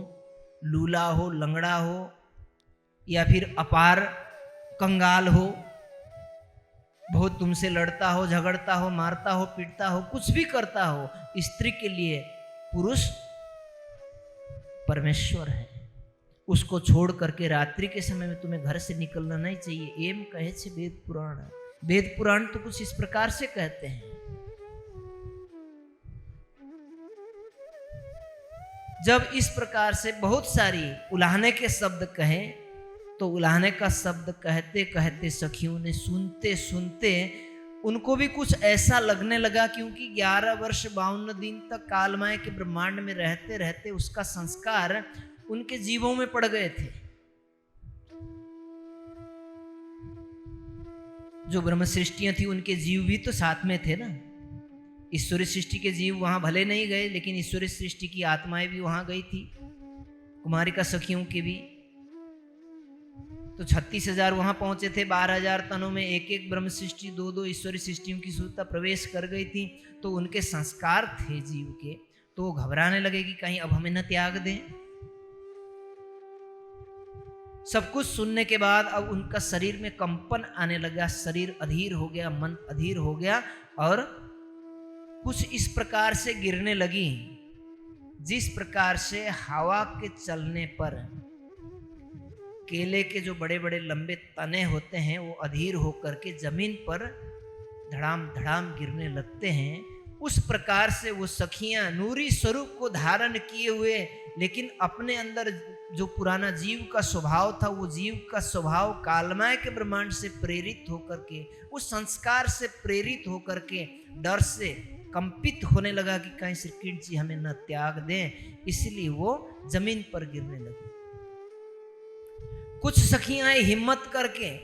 लूला हो, लंगड़ा हो, या फिर अपार कंगाल हो, बहुत तुमसे लड़ता हो, झगड़ता हो, मारता हो, पीटता हो, कुछ भी करता हो, स्त्री के लिए पुरुष परमेश्वर है। उसको छोड़ करके रात्रि के समय में तुम्हें घर से निकलना नहीं चाहिए। एम कहे छे वेद पुराण। वेद पुराण तो कुछ इस प्रकार से कहते हैं। जब इस प्रकार से बहुत सारी उलाहने के शब्द कहें, तो उलाहने का शब्द कहते कहते सखियों ने सुनते सुनते उनको भी कुछ ऐसा लगने लगा, क्योंकि 11 वर्ष 52 दिन तक कालमाय के ब्रह्मांड में रहते रहते उसका संस्कार उनके जीवों में पड़ गए थे। जो ब्रह्म सृष्टियां थी उनके जीव भी तो साथ में थे ना। ईश्वरी सृष्टि के जीव वहां भले नहीं गए, लेकिन ईश्वरी सृष्टि की आत्माएं भी वहां गई थी, कुमारिका सखियों के भी। तो 36,000 वहां पहुंचे थे, 12,000 तनों में एक एक ब्रह्म सृष्टि, 2-2 ईश्वरी सृष्टियों की सुरता प्रवेश कर गई थी। तो उनके संस्कार थे जीव के, तो वो घबराने लगे कि कहीं अब हमें न त्याग दें। सब कुछ सुनने के बाद अब उनका शरीर में कंपन आने लगा, शरीर अधीर हो गया, मन अधीर हो गया, और कुछ इस प्रकार से गिरने लगी जिस प्रकार से हवा के चलने पर केले के जो बड़े बड़े लंबे तने होते हैं वो अधीर होकर के जमीन पर धड़ाम धड़ाम गिरने लगते हैं। उस प्रकार से वो सखियां नूरी स्वरूप को धारण किए हुए, लेकिन अपने अंदर जो पुराना जीव का स्वभाव था, वो जीव का स्वभाव कालमय के ब्रह्मांड से प्रेरित होकर के, उस संस्कार से प्रेरित होकर के डर से कंपित होने लगा कि कहीं श्री कृष्ण जी हमें न त्याग दें, इसलिए वो जमीन पर गिरने लगी। कुछ सखियां हिम्मत करके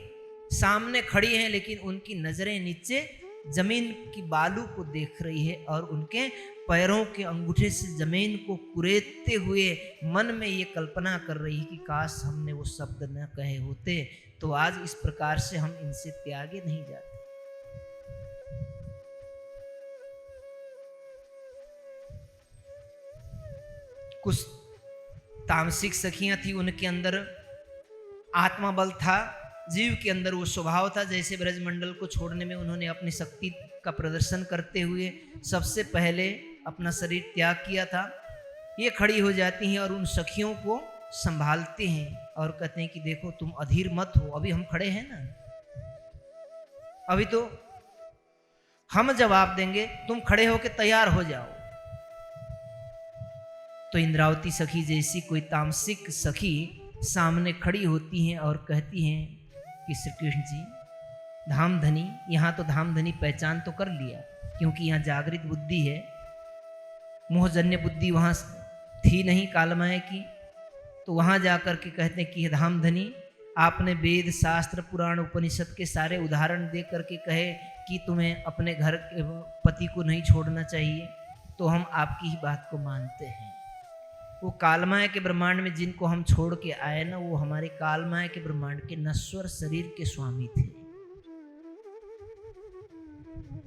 सामने खड़ी हैं, लेकिन उनकी नजरें नीचे जमीन की बालू को देख रही है और उनके पैरों के अंगूठे से जमीन को कुरेदते हुए मन में ये कल्पना कर रही है कि काश हमने वो शब्द न कहे होते तो आज इस प्रकार से हम इनसे त्यागे नहीं जाते। कुछ तामसिक सखियां थी, उनके अंदर आत्मा बल था, जीव के अंदर वो स्वभाव था। जैसे ब्रजमंडल को छोड़ने में उन्होंने अपनी शक्ति का प्रदर्शन करते हुए सबसे पहले अपना शरीर त्याग किया था, ये खड़ी हो जाती हैं और उन सखियों को संभालते हैं और कहते हैं कि देखो तुम अधीर मत हो, अभी हम खड़े हैं ना, अभी तो हम जवाब देंगे, तुम खड़े होके तैयार हो जाओ। तो इंद्रावती सखी जैसी कोई तामसिक सखी सामने खड़ी होती हैं और कहती हैं कि श्री कृष्ण जी धामधनी, यहाँ तो धामधनी पहचान तो कर लिया, क्योंकि यहाँ जागृत बुद्धि है, मोहजन्य बुद्धि वहाँ थी नहीं कालमय की। तो वहाँ जाकर के कहते हैं कि धामधनी, आपने वेद शास्त्र पुराण उपनिषद के सारे उदाहरण दे करके कहे कि तुम्हें अपने घर के पति को नहीं छोड़ना चाहिए, तो हम आपकी ही बात को मानते हैं। वो कालमय के ब्रह्मांड में जिनको हम छोड़ के आए ना, वो हमारे कालमय के ब्रह्मांड के नश्वर शरीर के स्वामी थे।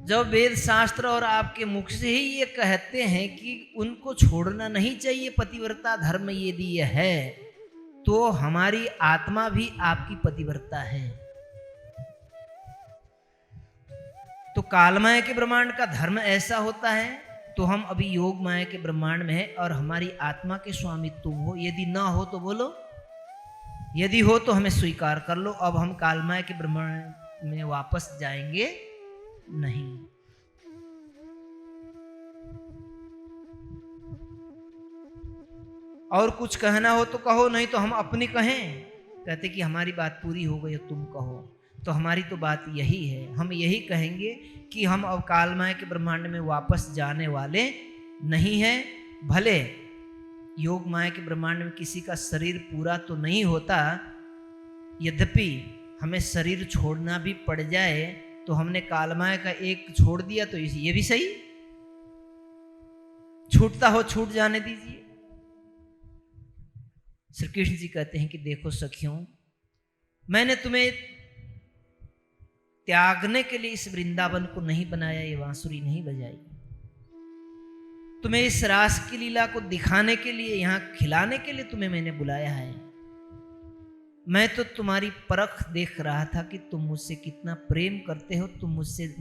जब वेद शास्त्र और आपके मुख से ही ये कहते हैं कि उनको छोड़ना नहीं चाहिए, पतिव्रता धर्म यदि यह है, तो हमारी आत्मा भी आपकी पतिव्रता है। तो कालमय के ब्रह्मांड का धर्म ऐसा होता है, तो हम अभी योग माया के ब्रह्मांड में है और हमारी आत्मा के स्वामी तुम हो। यदि ना हो तो बोलो, यदि हो तो हमें स्वीकार कर लो, अब हम कालमय के ब्रह्मांड में वापस जाएंगे नहीं। और कुछ कहना हो तो कहो, नहीं तो हम अपनी कहें। कहते कि हमारी बात पूरी हो गई, तुम कहो। तो हमारी तो बात यही है, हम यही कहेंगे कि हम अब कालमय के ब्रह्मांड में वापस जाने वाले नहीं हैं। भले योग माया के ब्रह्मांड में किसी का शरीर पूरा तो नहीं होता, यद्यपि हमें शरीर छोड़ना भी पड़ जाए तो हमने कालमय का एक छोड़ दिया, तो ये भी सही, छूटता हो छूट जाने दीजिए। श्री कृष्ण जी कहते हैं कि देखो सखियों, मैंने तुम्हें त्यागने के लिए इस वृंदावन को नहीं बनाया, ये बांसुरी नहीं बजाई, तुम्हें इस रास की लीला को दिखाने के लिए, यहां खिलाने के लिए तुम्हें मैंने बुलाया है। मैं तो तुम्हारी परख देख रहा था कि तुम मुझसे कितना प्रेम करते हो, तुम मुझसे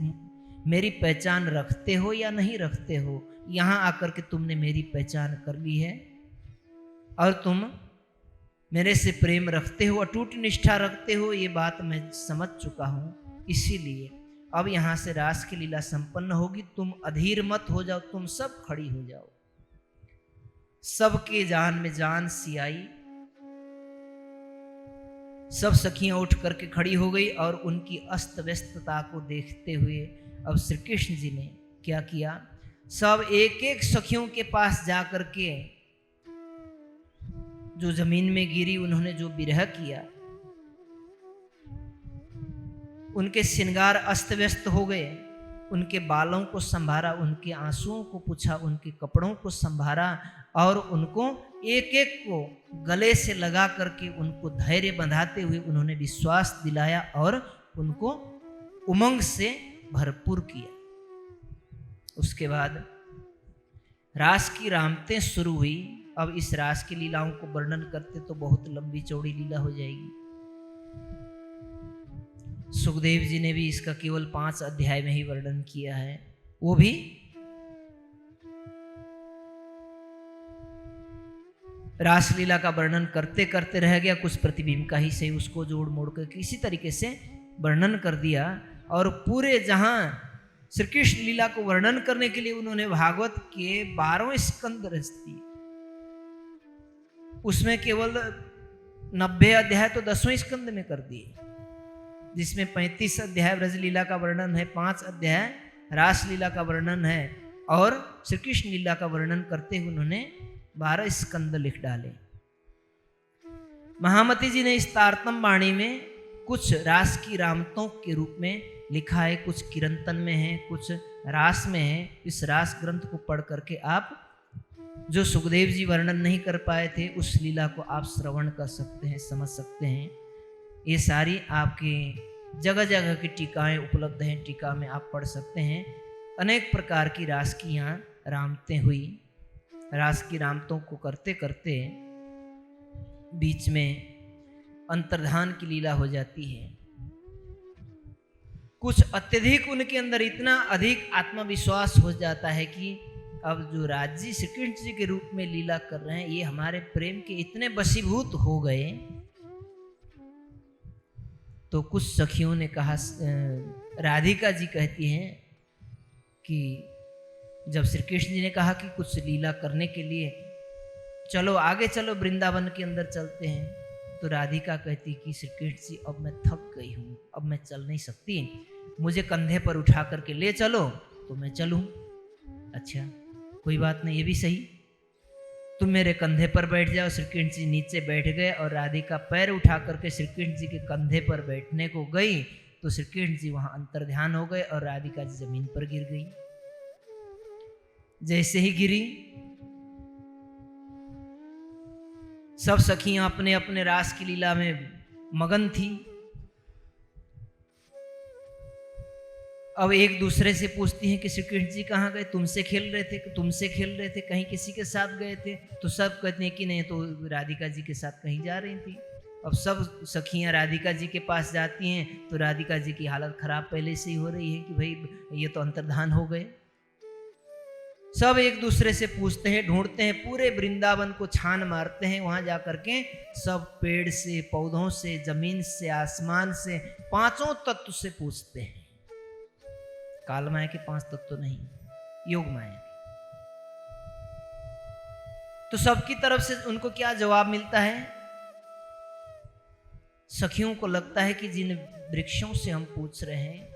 मेरी पहचान रखते हो या नहीं रखते हो। यहां आकर के तुमने मेरी पहचान कर ली है और तुम मेरे से प्रेम रखते हो, अटूट निष्ठा रखते हो, ये बात मैं समझ चुका हूं। इसीलिए अब यहां से रास की लीला संपन्न होगी, तुम अधीर मत हो जाओ, तुम सब खड़ी हो जाओ। सबके जान में जान सी आई, सब सखियां उठ करके खड़ी हो गई और उनकी अस्त व्यस्तता को देखते हुए अब श्री कृष्ण जी ने क्या किया, सब एक एक सखियों के पास जाकर के जो जमीन में गिरी, उन्होंने जो विरह किया, उनके श्रृंगार अस्त व्यस्त हो गए, उनके बालों को संभारा, उनके आंसुओं को पूछा, उनके कपड़ों को संभारा और उनको एक एक को गले से लगा करके उनको धैर्य बंधाते हुए उन्होंने विश्वास दिलाया और उनको उमंग से भरपूर किया। उसके बाद रास की रामतें शुरू हुई। अब इस रास की लीलाओं को वर्णन करते तो बहुत लंबी चौड़ी लीला हो जाएगी। सुखदेव जी ने भी इसका केवल 5 अध्याय में ही वर्णन किया है, वो भी रासलीला का वर्णन करते करते रह गया। कुछ प्रतिबिंब का ही सही उसको जोड़ मोड़ कर किसी तरीके से वर्णन कर दिया। और पूरे जहां श्री कृष्ण लीला को वर्णन करने के लिए उन्होंने भागवत के 12 स्कंद रच दिए। उसमें केवल 90 अध्याय तो 10वें स्कंद में कर दिए, जिसमें 35 अध्याय ब्रज लीला का वर्णन है, 5 अध्याय रास लीला का वर्णन है, और श्री कृष्ण लीला का वर्णन करते हुए उन्होंने 12 स्कंद लिख डाले। महामती जी ने इस तारतम वाणी में कुछ रास की रामतों के रूप में लिखा है, कुछ कीर्तन में है, कुछ रास में है। इस रास ग्रंथ को पढ़ करके आप जो सुखदेव जी वर्णन नहीं कर पाए थे उस लीला को आप श्रवण कर सकते हैं, समझ सकते हैं। ये सारी आपके जगह जगह की टीकाएं उपलब्ध हैं, टीका में आप पढ़ सकते हैं। अनेक प्रकार की रास की यहाँ रामतें हुई। रास की रामतों को करते करते बीच में अंतर्धान की लीला हो जाती है। कुछ अत्यधिक उनके अंदर इतना अधिक आत्मविश्वास हो जाता है कि अब जो राज्य श्री कृष्ण जी के रूप में लीला कर रहे हैं, ये हमारे प्रेम के इतने वशीभूत हो गए। तो कुछ सखियों ने कहा, राधिका जी कहती हैं कि जब श्री कृष्ण जी ने कहा कि कुछ लीला करने के लिए चलो आगे चलो, वृंदावन के अंदर चलते हैं, तो राधिका कहती कि श्री कृष्ण जी अब मैं थक गई हूँ, अब मैं चल नहीं सकती, मुझे कंधे पर उठा करके ले चलो तो मैं चलूँ। अच्छा कोई बात नहीं, ये भी सही, तुम मेरे कंधे पर बैठ जाओ। श्री कृष्ण जी नीचे बैठ गए और राधिका पैर उठा करके श्री कृष्ण जी के कंधे पर बैठने को गई तो श्री कृष्ण जी वहां अंतर्ध्यान हो गए और राधिका जी जमीन पर गिर गई। जैसे ही गिरी, सब सखियां अपने अपने रास की लीला में मगन थी। अब एक दूसरे से पूछती हैं कि श्री कृष्ण जी कहाँ गए, तुमसे खेल रहे थे, तुमसे खेल रहे थे, कहीं किसी के साथ गए थे? तो सब कहते हैं कि नहीं, तो राधिका जी के साथ कहीं जा रही थी। अब सब सखियां राधिका जी के पास जाती हैं तो राधिका जी की हालत खराब पहले से ही हो रही है कि भाई ये तो अंतर्धान हो गए। सब एक दूसरे से पूछते हैं, ढूंढते हैं, पूरे वृंदावन को छान मारते हैं। वहां जाकर के सब पेड़ से, पौधों से, जमीन से, आसमान से, पांचों तत्व से पूछते हैं। काल माया के 5 तत्व नहीं, योग माया के। तो सबकी तरफ से उनको क्या जवाब मिलता है? सखियों को लगता है कि जिन वृक्षों से हम पूछ रहे हैं,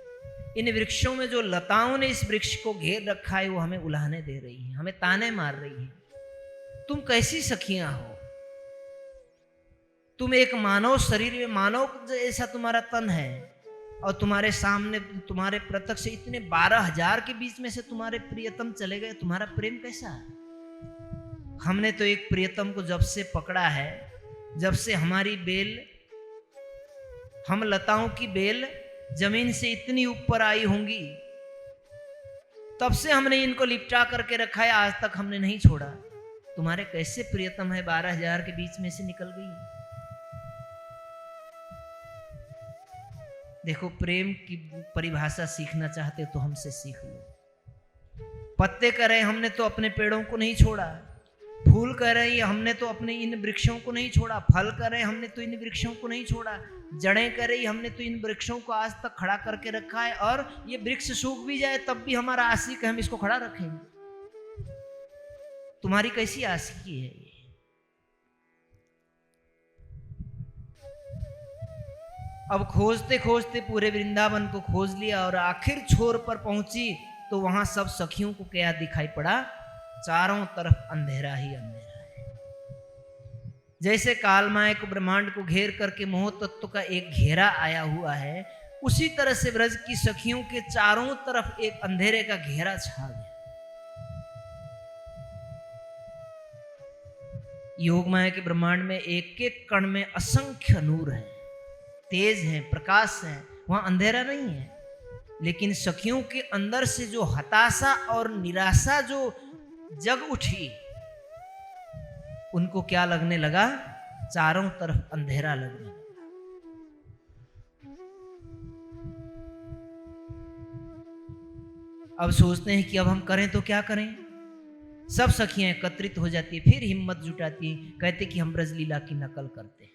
इन वृक्षों में जो लताओं ने इस वृक्ष को घेर रखा है वो हमें उलाहने दे रही है, हमें ताने मार रही है। तुम कैसी सखियां हो? तुम एक मानव शरीर में, मानव जैसा तुम्हारा तन है, और तुम्हारे सामने, तुम्हारे प्रत्यक्ष से इतने 12,000 के बीच में से तुम्हारे प्रियतम चले गए। तुम्हारा प्रेम कैसा है? हमने तो एक प्रियतम को जब से पकड़ा है, जब से हमारी बेल, हम लताओं की बेल जमीन से इतनी ऊपर आई होंगी, तब से हमने इनको लिपटा करके रखा है, आज तक हमने नहीं छोड़ा। तुम्हारे कैसे प्रियतम है 12,000 के बीच में से निकल गई? देखो, प्रेम की परिभाषा सीखना चाहते तो हमसे सीख लो। पत्ते कह रहे हमने तो अपने पेड़ों को नहीं छोड़ा, फूल कह रहे हमने तो अपने इन वृक्षों को नहीं छोड़ा, फल कह रहे हमने तो इन वृक्षों को नहीं छोड़ा, जड़ें कह रही हमने तो इन वृक्षों को आज तक खड़ा करके रखा है, और ये वृक्ष सूख भी जाए तब भी हमारा आशिक है, हम इसको खड़ा रखेंगे। तुम्हारी कैसी आशिकी है ये? अब खोजते खोजते पूरे वृंदावन को खोज लिया और आखिर छोर पर पहुंची तो वहां सब सखियों को क्या दिखाई पड़ा? चारों तरफ अंधेरा ही अंधेरा है। जैसे कालमाया को, ब्रह्मांड को घेर करके मोह तत्व का एक घेरा आया हुआ है, उसी तरह से ब्रज की सखियों के चारों तरफ एक अंधेरे का घेरा छा गया। योग माया के ब्रह्मांड में एक एक कण में असंख्य नूर है, तेज है, प्रकाश है, वहां अंधेरा नहीं है। लेकिन सखियों के अंदर से जो हताशा और निराशा जो जग उठी, उनको क्या लगने लगा? चारों तरफ अंधेरा लगने लगा। अब सोचते हैं कि अब हम करें तो क्या करें। सब सखियां एकत्रित हो जाती है, फिर हिम्मत जुटाती है, कहते कि हम ब्रजलीला की नकल करते हैं।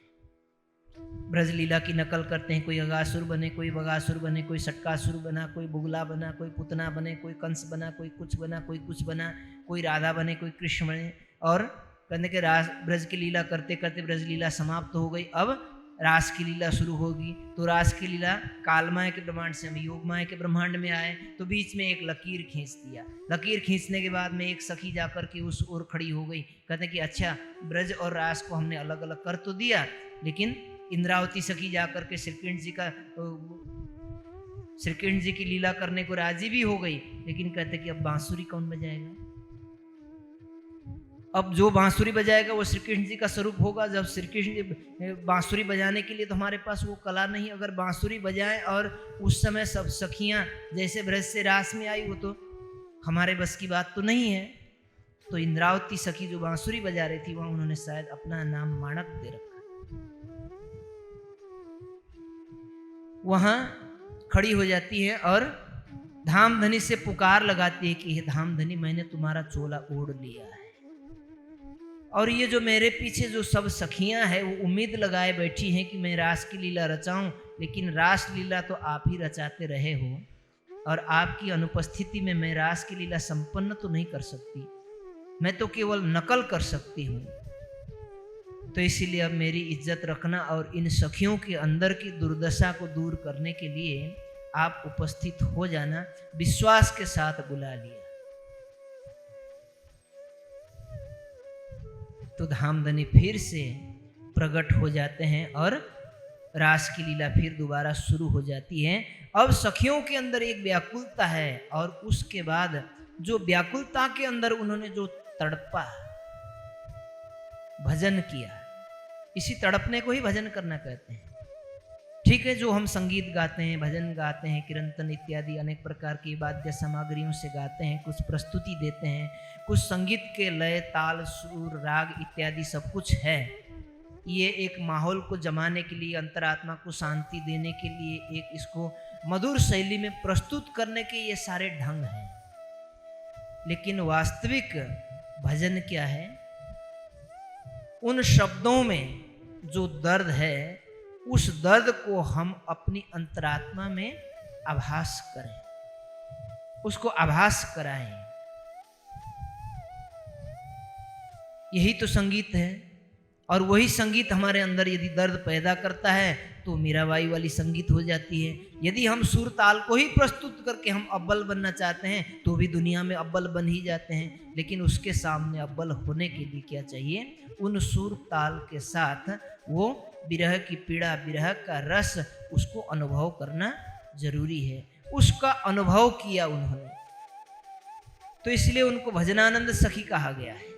ब्रजलीला की नकल करते हैं, कोई अगासुर बने, कोई बगासुर बने, कोई सटकासुर बना, कोई बुगला बना, कोई पुतना बने, कोई कंस बना, कोई कुछ बना, कोई कुछ बना, कोई राधा बने, कोई कृष्ण बने, और कहने के रास ब्रज की लीला करते करते ब्रज लीला समाप्त हो गई, अब रास की लीला शुरू होगी। तो रास की लीला कालमाया के ब्रह्मांड से हम योगमाया के ब्रह्मांड में आए, तो बीच में एक लकीर खींच दिया। लकीर खींचने के बाद में एक सखी जाकर के उस ओर खड़ी हो गई, कहते कि अच्छा ब्रज और रास को हमने अलग अलग कर तो दिया, लेकिन इंद्रावती सखी जाकर के श्री कृष्ण जी की लीला करने को राजी भी हो गई, लेकिन कहते कि अब बांसुरी कौन बजाएगा। अब जो बांसुरी बजाएगा वो श्री कृष्ण जी का स्वरूप होगा। जब श्री कृष्ण जी बांसुरी बजाने के लिए तो हमारे पास वो कला नहीं, अगर बांसुरी बजाएं और उस समय सब सखियां जैसे ब्रज से रास में आई, वो तो हमारे बस की बात तो नहीं है। तो इंद्रावती सखी जो बांसुरी बजा रही थी, वहां उन्होंने शायद अपना नाम माणक दे रखा। वहां खड़ी हो जाती है और धामधनी से पुकार लगाती है कि हे धामधनी, मैंने तुम्हारा चोला ओढ़ लिया है, और ये जो मेरे पीछे जो सब सखियां हैं वो उम्मीद लगाए बैठी हैं कि मैं रास की लीला रचाऊं, लेकिन रास लीला तो आप ही रचाते रहे हो, और आपकी अनुपस्थिति में मैं रास की लीला संपन्न तो नहीं कर सकती, मैं तो केवल नकल कर सकती हूँ। तो इसीलिए अब मेरी इज्जत रखना और इन सखियों के अंदर की दुर्दशा को दूर करने के लिए आप उपस्थित हो जाना। विश्वास के साथ बुला लिया। तो धामधनी फिर से प्रकट हो जाते हैं और रास की लीला फिर दोबारा शुरू हो जाती है। अब सखियों के अंदर एक व्याकुलता है, और उसके बाद जो व्याकुलता के अंदर उन्होंने जो तड़पा, भजन किया, इसी तड़पने को ही भजन करना कहते हैं। ठीक है, जो हम संगीत गाते हैं, भजन गाते हैं, कीर्तन इत्यादि अनेक प्रकार की वाद्य सामग्रियों से गाते हैं, कुछ प्रस्तुति देते हैं, कुछ संगीत के लय, ताल, सुर, राग इत्यादि सब कुछ है। ये एक माहौल को जमाने के लिए, अंतरात्मा को शांति देने के लिए, एक इसको मधुर शैली में प्रस्तुत करने के ये सारे ढंग हैं। लेकिन वास्तविक भजन क्या है? उन शब्दों में जो दर्द है, उस दर्द को हम अपनी अंतरात्मा में आभास करें, उसको आभास कराएं। यही तो संगीत है। और वही संगीत हमारे अंदर यदि दर्द पैदा करता है तो मीराबाई वाली संगीत हो जाती है। यदि हम सुर ताल को ही प्रस्तुत करके हम अव्वल बनना चाहते हैं तो भी दुनिया में अव्वल बन ही जाते हैं, लेकिन उसके सामने अव्वल होने के लिए क्या चाहिए? उन सुर ताल के साथ वो विरह की पीड़ा, विरह का रस, उसको अनुभव करना जरूरी है। उसका अनुभव किया उन्होंने, तो इसलिए उनको भजनानंद सखी कहा गया है।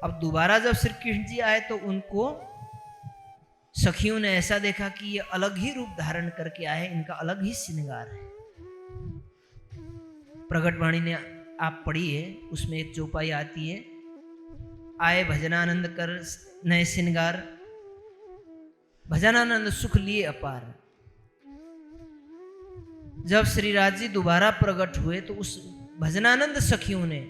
अब दोबारा जब श्री कृष्ण जी आए तो उनको सखियों ने ऐसा देखा कि ये अलग ही रूप धारण करके आए, इनका अलग ही श्रृंगार है। प्रगट वाणी ने आप पढ़ी है, उसमें एक चौपाई आती है, आए भजनानंद कर नए श्रृंगार, भजनानंद सुख लिए अपार। जब श्री राज जी दोबारा प्रकट हुए तो उस भजनानंद सखियों ने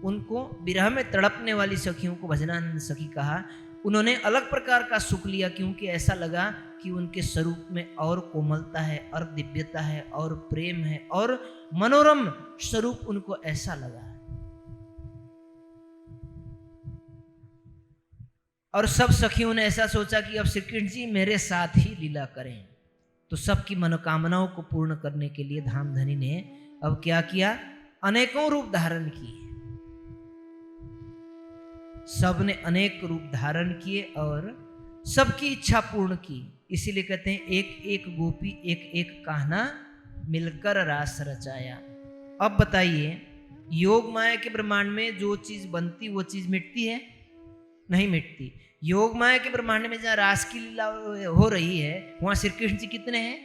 उनको, विरह में तड़पने वाली सखियों को भजनानंद सखी कहा। उन्होंने अलग प्रकार का सुख लिया, क्योंकि ऐसा लगा कि उनके स्वरूप में और कोमलता है, और दिव्यता है, और प्रेम है, और मनोरम स्वरूप उनको ऐसा लगा। और सब सखियों ने ऐसा सोचा कि अब श्री कृष्ण जी मेरे साथ ही लीला करें। तो सबकी मनोकामनाओं को पूर्ण करने के लिए धामधनी ने अब क्या किया? अनेकों रूप धारण किए। सबने अनेक रूप धारण किए और सबकी इच्छा पूर्ण की। इसीलिए कहते हैं एक एक गोपी एक एक कान्हा मिलकर रास रचाया। अब बताइए, योग माया के ब्रह्मांड में जो चीज बनती वो चीज मिटती है? नहीं मिटती। योग माया के ब्रह्मांड में जहां रास की लीला हो रही है, वहां श्री कृष्ण जी कितने हैं?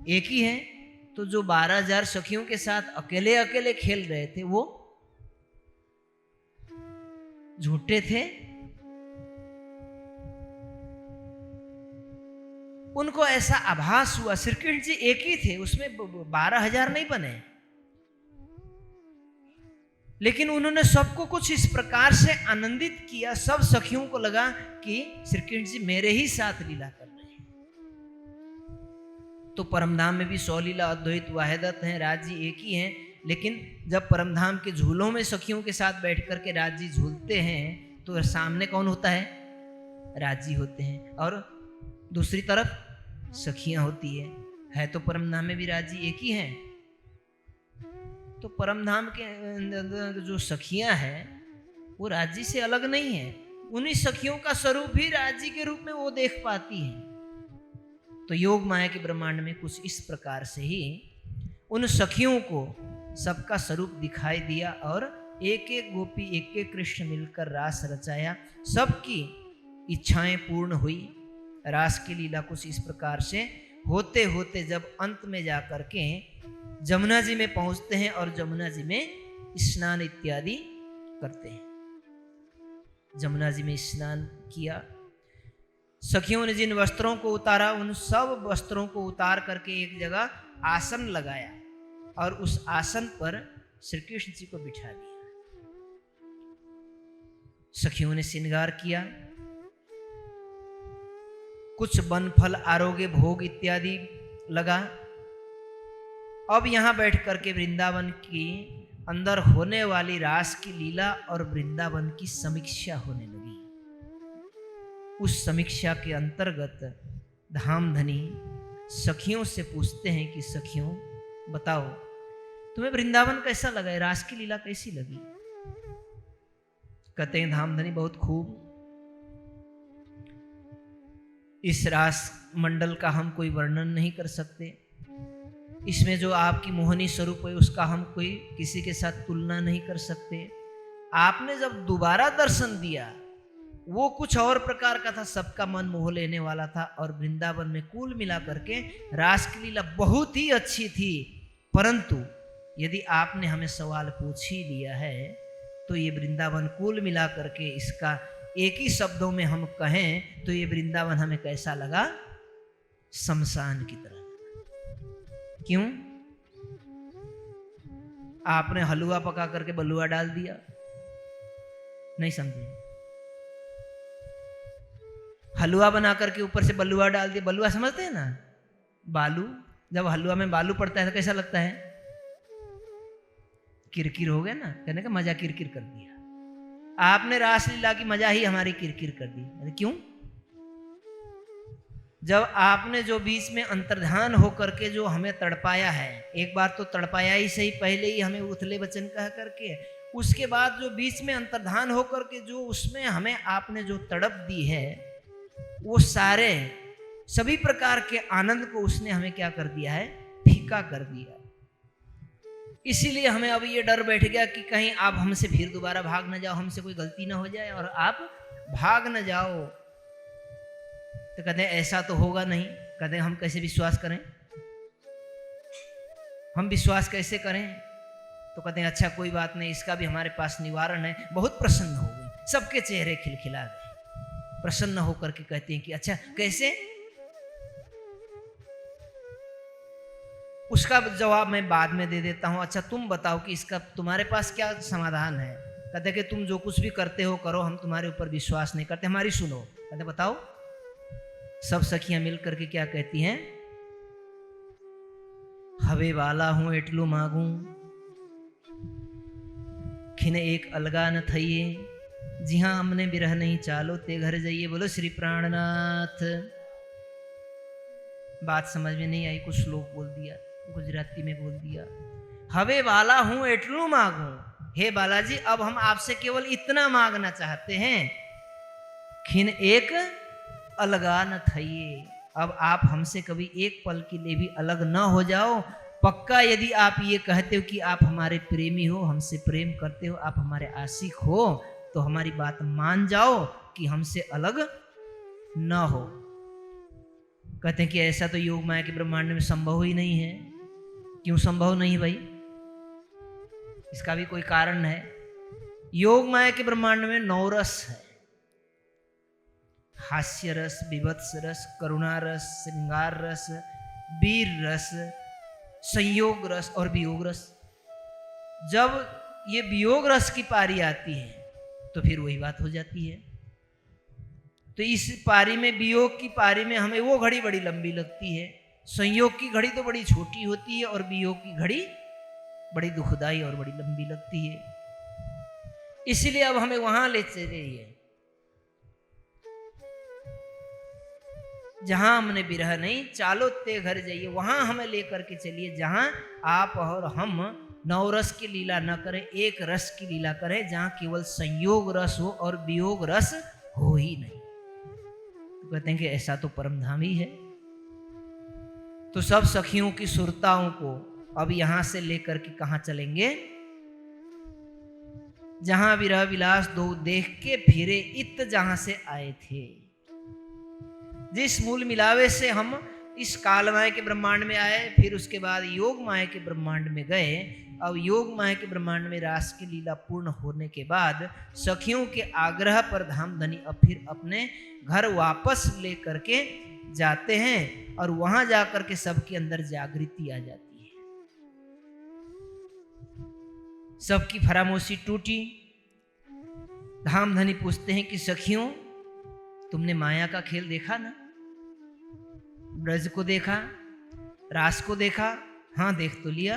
एक ही हैं। तो जो 12,000 सखियों के साथ अकेले अकेले खेल रहे थे वो झूठे थे। उनको ऐसा आभास हुआ श्री कृष्ण जी एक ही थे, उसमें 12,000 नहीं बने। लेकिन उन्होंने सबको कुछ इस प्रकार से आनंदित किया, सब सखियों को लगा कि श्री कृष्ण जी मेरे ही साथ लीला कर रहे हैं। तो परमधाम में भी 100 लीला अद्वैत वाहिदत हैं, राज जी एक ही हैं, लेकिन जब परमधाम के झूलों में सखियों के साथ बैठ कर के राज जी झूलते हैं तो सामने कौन होता है? राज जी होते हैं और दूसरी तरफ सखियां होती है तो परमधाम में भी राज जी एक ही हैं। तो परमधाम के जो सखियां हैं वो राज जी से अलग नहीं है, उन्हीं सखियों का स्वरूप भी राज जी के रूप में वो देख पाती हैं। तो योग माया के ब्रह्मांड में कुछ इस प्रकार से ही उन सखियों को सबका स्वरूप दिखाई दिया और एक एक गोपी एक एक कृष्ण मिलकर रास रचाया, सबकी इच्छाएं पूर्ण हुई। रास की लीला कुछ इस प्रकार से होते होते जब अंत में जाकर के जमुना जी में पहुंचते हैं और जमुना जी में स्नान इत्यादि करते हैं। जमुना जी में स्नान किया, सखियों ने जिन वस्त्रों को उतारा उन सब वस्त्रों को उतार करके एक जगह आसन लगाया और उस आसन पर श्री कृष्ण जी को बिठा दिया। सखियों ने श्रृंगार किया, कुछ वन फल आरोग्य भोग इत्यादि लगा। अब यहां बैठ करके वृंदावन की अंदर होने वाली रास की लीला और वृंदावन की समीक्षा होने लगी। उस समीक्षा के अंतर्गत धामधनी सखियों से पूछते हैं कि सखियों बताओ तुम्हें वृंदावन कैसा लगा, रास की लीला कैसी लगी? कहते हैं धामधनी बहुत खूब, इस रास मंडल का हम कोई वर्णन नहीं कर सकते, इसमें जो आपकी मोहनी स्वरूप है उसका हम कोई किसी के साथ तुलना नहीं कर सकते। आपने जब दोबारा दर्शन दिया वो कुछ और प्रकार का था, सबका मन मोह लेने वाला था और वृंदावन में कुल मिला करके रास की लीला बहुत ही अच्छी थी। परंतु यदि आपने हमें सवाल पूछ ही लिया है तो ये वृंदावन कुल मिला करके इसका एक ही शब्दों में हम कहें तो ये वृंदावन हमें कैसा लगा? शमशान की तरह। क्यों? आपने हलवा पका करके बलुआ डाल दिया, नहीं समझे? हलवा बना करके ऊपर से बलुआ डाल दिया, बलुआ समझते हैं ना, बालू। जब हलवा में बालू पड़ता है तो कैसा लगता है? किरकिर हो गया ना, कहने का मजा किरकिर कर दिया। आपने रासलीला की मजा ही हमारी किरकिर कर दी। क्यों? जब आपने जो बीच में अंतर्धान होकर के जो हमें तड़पाया है, एक बार तो तड़पाया ही सही, पहले ही हमें उथले वचन कह करके, उसके बाद जो बीच में अंतर्धान होकर के जो उसमें हमें आपने जो तड़प दी है वो सारे सभी प्रकार के आनंद को उसने हमें क्या कर दिया है? फीका कर दिया। इसीलिए हमें अब ये डर बैठ गया कि कहीं आप हमसे फिर दोबारा भाग न जाओ, हमसे कोई गलती ना हो जाए और आप भाग न जाओ। तो कहते हैं ऐसा तो होगा नहीं। कहते हैं हम कैसे विश्वास करें, हम विश्वास कैसे करें? तो कहते हैं अच्छा कोई बात नहीं, इसका भी हमारे पास निवारण है। बहुत प्रसन्न हो गए, सबके चेहरे खिलखिला गए, प्रसन्न होकर के कहते हैं कि अच्छा कैसे? उसका जवाब मैं बाद में दे देता हूं। अच्छा तुम बताओ कि इसका तुम्हारे पास क्या समाधान है? कहते कि तुम जो कुछ भी करते हो करो, हम तुम्हारे ऊपर विश्वास नहीं करते, हमारी सुनो। कहते बताओ। सब सखियां मिल करके क्या कहती हैं? हवे वाला हूं एटलू मांगू, खिन एक अलगा न थइए, जी हाँ हमने बिरह नहीं चालो ते घर जाइए। बोलो श्री प्राणनाथ। बात समझ में नहीं आई, कुछ श्लोक बोल दिया, गुजराती में बोल दिया। हवे वाला हूं एटलू मांगू, हे बालाजी अब हम आपसे केवल इतना मांगना चाहते हैं, खिन एक अलगा न थइए, अब आप हमसे कभी एक पल के लिए भी अलग न हो जाओ। पक्का यदि आप ये कहते हो कि आप हमारे प्रेमी हो, हमसे प्रेम करते हो, आप हमारे आशिक हो, तो हमारी बात मान जाओ कि हमसे अलग न हो। कहते हैं कि ऐसा तो योग माया के ब्रह्मांड में संभव ही नहीं है। क्यों संभव नहीं भाई? इसका भी कोई कारण है। योग माया के ब्रह्मांड में 9 रस है, हास्य रस, विभत्स रस, करुणा रस, श्रृंगार रस, वीर रस, संयोग रस और वियोग रस। जब ये वियोग रस की पारी आती है तो फिर वही बात हो जाती है। तो इस पारी में, वियोग की पारी में हमें वो घड़ी बड़ी लंबी लगती है, संयोग की घड़ी तो बड़ी छोटी होती है और वियोग की घड़ी बड़ी दुखदाई और बड़ी लंबी लगती है। इसीलिए अब हमें वहां ले चलिए जहां हमने विरह नहीं, चालो ते घर जाइए, वहां हमें लेकर के चलिए जहां आप और हम नवरस की लीला न करें, एक रस की लीला करें, जहां केवल संयोग रस हो और वियोग रस हो ही नहीं। तो कहते हैं कि ऐसा तो परमधाम ही है। तो सब सखियों की सुरताओं को अब यहां से लेकर के कहां चलेंगे? जहां विरह विलास दो देख के फिरे इत जहां से आए थे। जिस मूल मिलावे से हम इस कालमाय के ब्रह्मांड में आए, फिर उसके बाद योग माया के ब्रह्मांड में गए। अब योग माया के ब्रह्मांड में रास की लीला पूर्ण होने के बाद सखियों के आग्रह पर धामधनी अब फिर अपने घर वापस ले करके जाते हैं और वहां जाकर के सबके अंदर जागृति आ जाती है। सबकी फरामोशी टूटी। धामधनी पूछते हैं कि सखियों, तुमने माया का खेल देखा ना? ब्रज को देखा, रास को देखा? हाँ, देख तो लिया।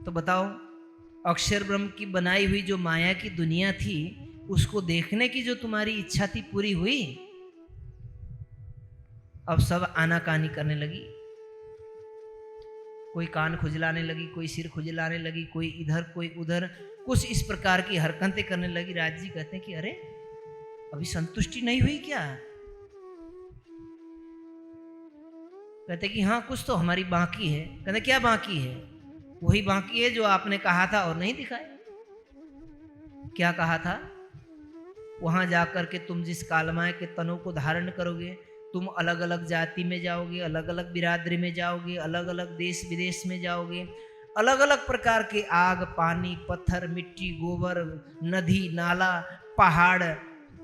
तो बताओ, अक्षर ब्रह्म की बनाई हुई जो माया की दुनिया थी, उसको देखने की जो तुम्हारी इच्छा थी, पूरी हुई? अब सब आनाकानी करने लगी। कोई कान खुजलाने लगी, कोई सिर खुजलाने लगी, कोई इधर कोई उधर, कुछ इस प्रकार की हरकतें करने लगी। राज जी कहते हैं कि अरे, अभी संतुष्टि नहीं हुई क्या? कहते कि हाँ, कुछ तो हमारी बाकी है। कहते क्या बाकी है? वही बाकी है जो आपने कहा था और नहीं दिखाया। क्या कहा था? वहां जाकर के तुम जिस कालमाय के तनों को धारण करोगे, तुम अलग अलग जाति में जाओगे, अलग अलग बिरादरी में जाओगे, अलग अलग देश विदेश में जाओगे, अलग अलग प्रकार के आग, पानी, पत्थर, मिट्टी, गोबर, नदी, नाला, पहाड़,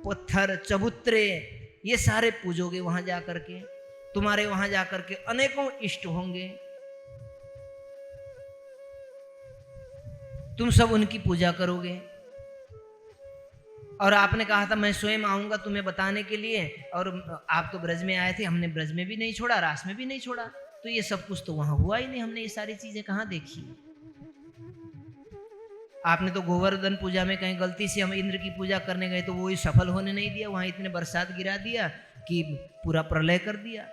पत्थर, चबूतरे, ये सारे पूजोगे वहां जाकर के। तुम्हारे वहां जाकर के अनेकों इष्ट होंगे, तुम सब उनकी पूजा करोगे। और आपने कहा था मैं स्वयं आऊंगा तुम्हें बताने के लिए, और आप तो ब्रज में आए थे, हमने ब्रज में भी नहीं छोड़ा, रास में भी नहीं छोड़ा, तो ये सब कुछ तो वहां हुआ ही नहीं। हमने ये सारी चीजें कहां देखी? आपने तो गोवर्धन पूजा में कहीं गलती से हम इंद्र की पूजा करने गए तो वो ही सफल होने नहीं दिया, वहां इतने बरसात गिरा दिया कि पूरा प्रलय कर दिया।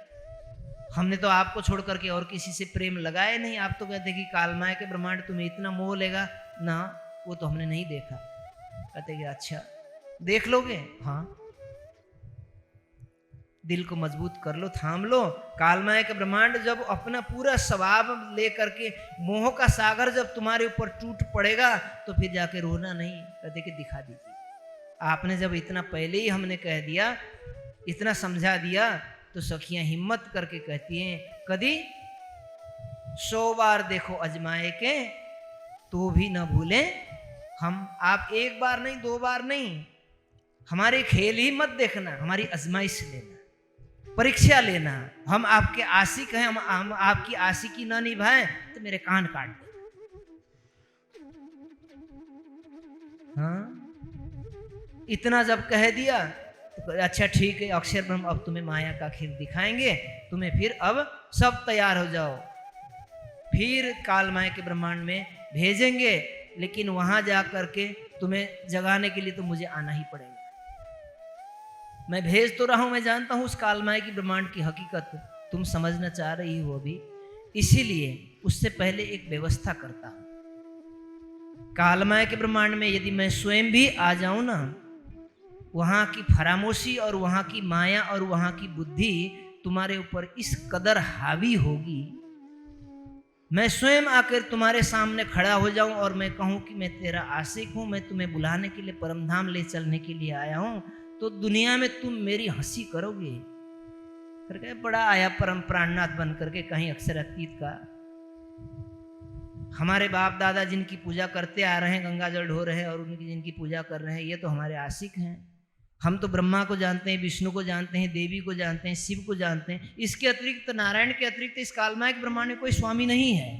हमने तो आपको छोड़ करके और किसी से प्रेम लगाए नहीं। आप तो कहते कि कालमाय के ब्रह्मांड तुम्हें इतना मोह लेगा ना, वो तो हमने नहीं देखा। कहते कि अच्छा देख लोगे? हाँ, दिल को मजबूत कर लो, थाम लो। कालमाय के ब्रह्मांड जब अपना पूरा स्वभाव लेकर के, मोह का सागर जब तुम्हारे ऊपर टूट पड़ेगा तो फिर जाके रोना नहीं। कहते कि दिखा दीजिए। आपने जब इतना पहले ही हमने कह दिया, इतना समझा दिया, तो सखियां हिम्मत करके कहती हैं कदी 100 बार देखो अजमाए के तो भी न भूले हम। आप एक बार नहीं, 2 बार नहीं, हमारे खेल ही मत देखना, हमारी आजमाइश लेना, परीक्षा लेना। हम आपके आशिक हैं, हम आपकी आशिकी ना निभाएं तो मेरे कान काट देना। हाँ, इतना जब कह दिया तो अच्छा ठीक है, अक्षर ब्रह्म अब तुम्हें माया का खेल दिखाएंगे, तुम्हें फिर अब सब तैयार हो जाओ, फिर कालमाय के ब्रह्मांड में भेजेंगे, लेकिन वहां जा करके तुम्हें जगाने के लिए तो मुझे आना ही पड़ेगा। मैं भेज तो रहा हूं, मैं जानता हूं उस कालमाय की ब्रह्मांड की हकीकत तुम समझना चाह रही हो अभी, इसीलिए उससे पहले एक व्यवस्था करता हूं। कालमाय के ब्रह्मांड में यदि मैं स्वयं भी आ जाऊं ना, वहां की फरामोशी और वहां की माया और वहां की बुद्धि तुम्हारे ऊपर इस कदर हावी होगी, मैं स्वयं आकर तुम्हारे सामने खड़ा हो जाऊं और मैं कहूं कि मैं तेरा आशिक हूं, मैं तुम्हें बुलाने के लिए परमधाम ले चलने के लिए आया हूं, तो दुनिया में तुम मेरी हंसी करोगे। करके बड़ा आया परम प्राणनाथ बन करके कहीं अक्षर अतीत का। हमारे बाप दादा जिनकी पूजा करते आ रहे हैं, गंगा जल ढो रहे हैं और उनकी जिनकी पूजा कर रहे हैं, ये तो हमारे आशिक हैं। हम तो ब्रह्मा को जानते हैं, विष्णु को जानते हैं, देवी को जानते हैं, शिव को जानते हैं। इसके अतिरिक्त, नारायण के अतिरिक्त इस कालमाय के ब्रह्मांड में कोई स्वामी नहीं है।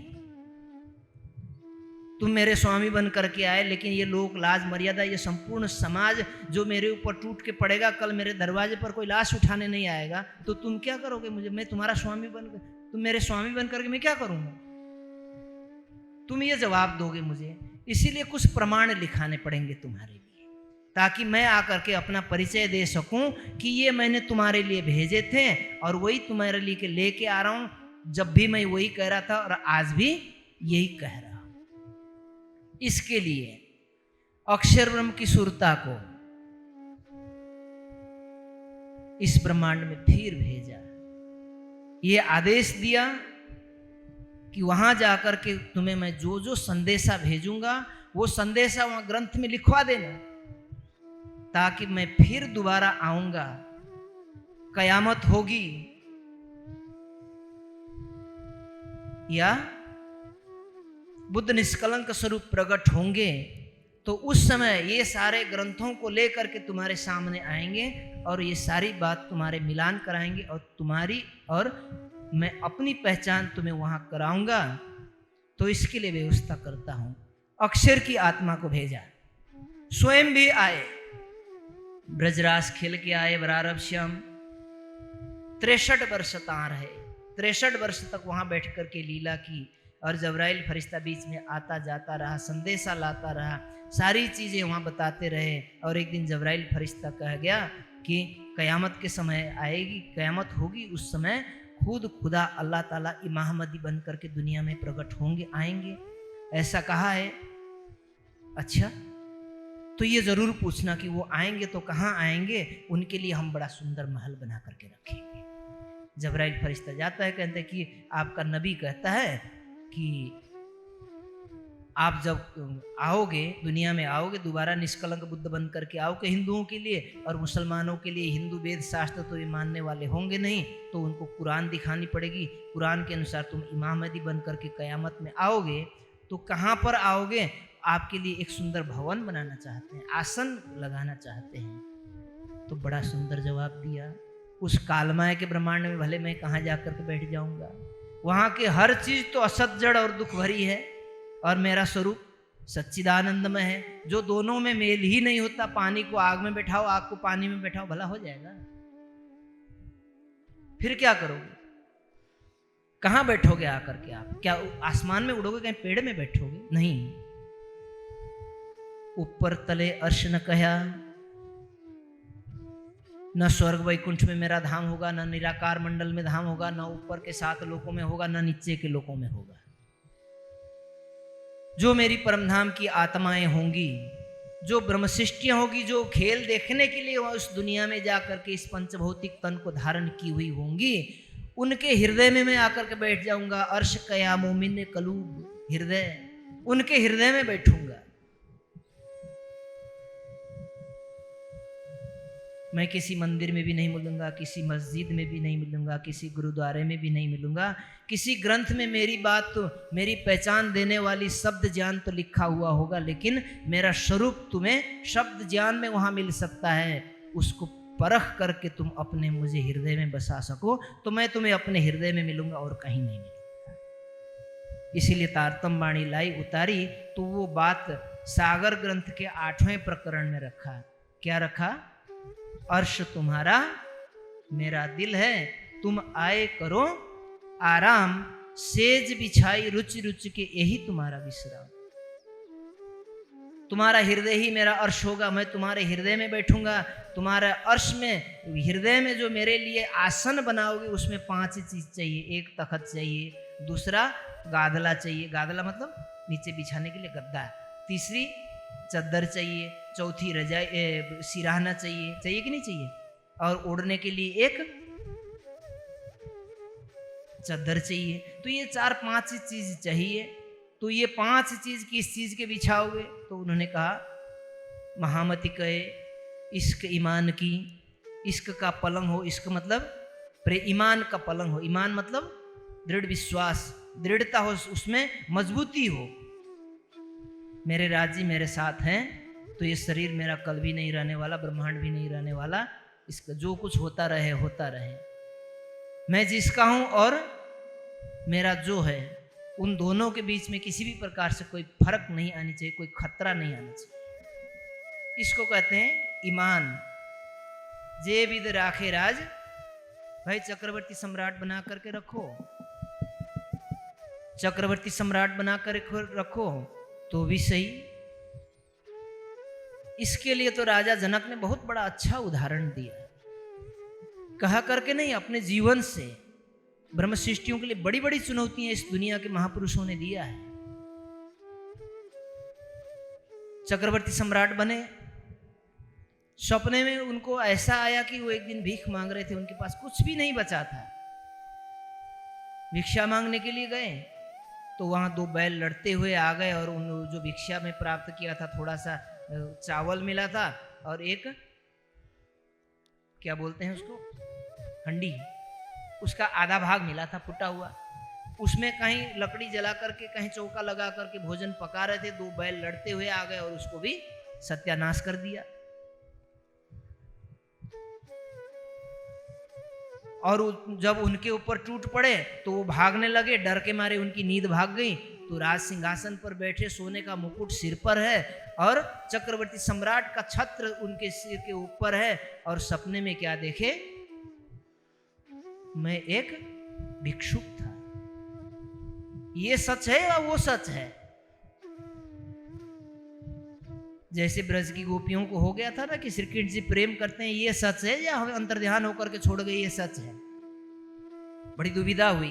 तुम मेरे स्वामी बन करके आए, लेकिन ये लोक लाज मर्यादा, ये संपूर्ण समाज जो मेरे ऊपर टूट के पड़ेगा, कल मेरे दरवाजे पर कोई लाश उठाने नहीं आएगा, तो तुम क्या करोगे मुझे? मैं तुम्हारा स्वामी बनकर, तुम मेरे स्वामी बन करके मैं क्या करूंगा? तुम ये जवाब दोगे मुझे, इसीलिए कुछ प्रमाण लिखाने पड़ेंगे तुम्हारे लिए, ताकि मैं आकर के अपना परिचय दे सकूं कि ये मैंने तुम्हारे लिए भेजे थे और वही तुम्हारे लिए लेके आ रहा हूं। जब भी मैं वही कह रहा था और आज भी यही कह रहा हूं। इसके लिए अक्षर ब्रह्म की सुरता को इस ब्रह्मांड में फिर भेजा, ये आदेश दिया कि वहां जाकर के तुम्हें मैं जो जो संदेशा भेजूंगा वो संदेशा वहां ग्रंथ में लिखवा देना, ताकि मैं फिर दोबारा आऊंगा, कयामत होगी या बुद्ध निष्कलंक स्वरूप प्रकट होंगे, तो उस समय ये सारे ग्रंथों को लेकर के तुम्हारे सामने आएंगे और ये सारी बात तुम्हारे मिलान कराएंगे और तुम्हारी और मैं अपनी पहचान तुम्हें वहां कराऊंगा। तो इसके लिए व्यवस्था करता हूं। अक्षर की आत्मा को भेजा, स्वयं भी आए, ब्रजराज खेल के आए, बरारब श्याम 63 वर्ष तार है, 63 वर्ष तक वहां बैठ कर के लीला की और जबराइल फरिश्ता बीच में आता जाता रहा, संदेशा लाता रहा, सारी चीजें वहां बताते रहे। और एक दिन जबराइल फरिश्ता कह गया कि कयामत के समय आएगी, कयामत होगी, उस समय खुद खुदा अल्लाह ताला इमामदी बन करके दुनिया में प्रकट होंगे, आएंगे, ऐसा कहा है। अच्छा, तो ये जरूर पूछना कि वो आएंगे तो कहाँ आएंगे, उनके लिए हम बड़ा सुंदर महल बना करके रखेंगे। जबराइल फरिश्ता जाता है, कहते हैं कि आपका नबी कहता है कि आप जब आओगे, दुनिया में आओगे, दोबारा निष्कलंक बुद्ध बन करके आओगे हिंदुओं के लिए और मुसलमानों के लिए। हिंदू वेद शास्त्र तो ये मानने वाले होंगे नहीं, तो उनको कुरान दिखानी पड़ेगी। कुरान के अनुसार तुम इमामदी बन करके कयामत में आओगे, तो कहाँ पर आओगे? आपके लिए एक सुंदर भवन बनाना चाहते हैं, आसन लगाना चाहते हैं। तो बड़ा सुंदर जवाब दिया, उस कालमाय के ब्रह्मांड में भले मैं कहाँ जा करके बैठ जाऊंगा, वहाँ के हर चीज तो असत जड़ और दुख भरी है और मेरा स्वरूप सच्चिदानंदमय है, जो दोनों में मेल ही नहीं होता। पानी को आग में बैठाओ, आग को पानी में बैठाओ, भला हो जाएगा? फिर क्या करोगे? कहां बैठोगे आकर के? आप क्या आसमान में उड़ोगे? कहीं पेड़ में बैठोगे? नहीं। ऊपर तले अर्श न कहा, न स्वर्ग वैकुंठ में मेरा धाम होगा, न निराकार मंडल में धाम होगा, न ऊपर के 7 लोकों में होगा, न नीचे के लोकों में होगा। जो मेरी परमधाम की आत्माएं होंगी, जो ब्रह्मशिष्टियां होगी, जो खेल देखने के लिए उस दुनिया में जाकर के इस पंचभौतिक तन को धारण की हुई होंगी, उनके हृदय में मैं आकर के बैठ जाऊंगा। अर्श कया मोमिन कलूब, हृदय, उनके हृदय में बैठूंगा। मैं किसी मंदिर में भी नहीं मिलूंगा, किसी मस्जिद में भी नहीं मिलूंगा, किसी गुरुद्वारे में भी नहीं मिलूंगा। किसी ग्रंथ में मेरी बात तो, मेरी पहचान देने वाली शब्द ज्ञान तो लिखा हुआ होगा, लेकिन मेरा स्वरूप तुम्हें शब्द ज्ञान में वहां मिल सकता है। उसको परख करके तुम अपने मुझे हृदय में बसा सको तो मैं तुम्हें अपने हृदय में मिलूंगा और कहीं नहीं मिलूंगा। इसीलिए तारतम वाणी लाई उतारी, तो वो बात सागर ग्रंथ के 8वें प्रकरण में रखा। क्या रखा? अर्श तुम्हारा मेरा दिल है, तुम आए करो आराम, सेज बिछाई रुचि रुचि के यही तुम्हारा विश्राम। तुम्हारा हृदय ही मेरा अर्श होगा, मैं तुम्हारे हृदय में बैठूंगा। तुम्हारा अर्श में, हृदय में जो मेरे लिए आसन बनाओगे उसमें 5 चीज चाहिए। एक तखत चाहिए, दूसरा गादला चाहिए, गादला मतलब नीचे बिछाने के लिए गद्दा, तीसरी चद्दर चाहिए, चौथी रजाई सिराहना चाहिए, चाहिए कि नहीं चाहिए, और ओढ़ने के लिए एक चद्दर चाहिए। तो ये 4-5 चीज चाहिए। तो ये 5 चीज किस चीज के बिछाओगे? तो उन्होंने कहा महामति कहे इश्क ईमान की, इश्क का पलंग हो। इश्क मतलब ईमान का पलंग हो। ईमान मतलब दृढ़ विश्वास, दृढ़ता हो, उसमें मजबूती हो। मेरे राजी मेरे साथ हैं तो ये शरीर मेरा कल भी नहीं रहने वाला, ब्रह्मांड भी नहीं रहने वाला। इसका जो कुछ होता रहे होता रहे। मैं जिसका हूं और मेरा जो है, उन दोनों के बीच में किसी भी प्रकार से कोई फर्क नहीं आनी चाहिए, कोई खतरा नहीं आना चाहिए। इसको कहते हैं ईमान। जे विद राखे राज, भाई चक्रवर्ती सम्राट बना करके रखो। चक्रवर्ती सम्राट बनाकर रखो तो भी सही। इसके लिए तो राजा जनक ने बहुत बड़ा अच्छा उदाहरण दिया, कहा करके नहीं, अपने जीवन से। ब्रह्म सृष्टियों के लिए बड़ी बड़ी चुनौतियां इस दुनिया के महापुरुषों ने दिया है। चक्रवर्ती सम्राट बने, सपने में उनको ऐसा आया कि वो एक दिन भीख मांग रहे थे, उनके पास कुछ भी नहीं बचा था। भिक्षा मांगने के लिए गए तो वहां 2 बैल लड़ते हुए आ गए और उन जो भिक्षा में प्राप्त किया था थोड़ा सा चावल मिला था और एक क्या बोलते हैं उसको, हंडी, उसका आधा भाग मिला था फुटा हुआ। उसमें कहीं लकड़ी जला करके कहीं चौका लगा करके भोजन पका रहे थे। 2 बैल लड़ते हुए आ गए और उसको भी सत्यानाश कर दिया। और जब उनके ऊपर टूट पड़े तो वो भागने लगे, डर के मारे उनकी नींद भाग गई। तो राज सिंहासन पर बैठे, सोने का मुकुट सिर पर है और चक्रवर्ती सम्राट का छत्र उनके सिर के ऊपर है। और सपने में क्या देखे, मैं एक भिक्षुक था। ये सच है या वो सच है? जैसे ब्रज की गोपियों को हो गया था ना कि श्री कृष्ण जी प्रेम करते हैं, ये सच है या हमें अंतर्ध्यान होकर के छोड़ गए, ये सच है? बड़ी दुविधा हुई।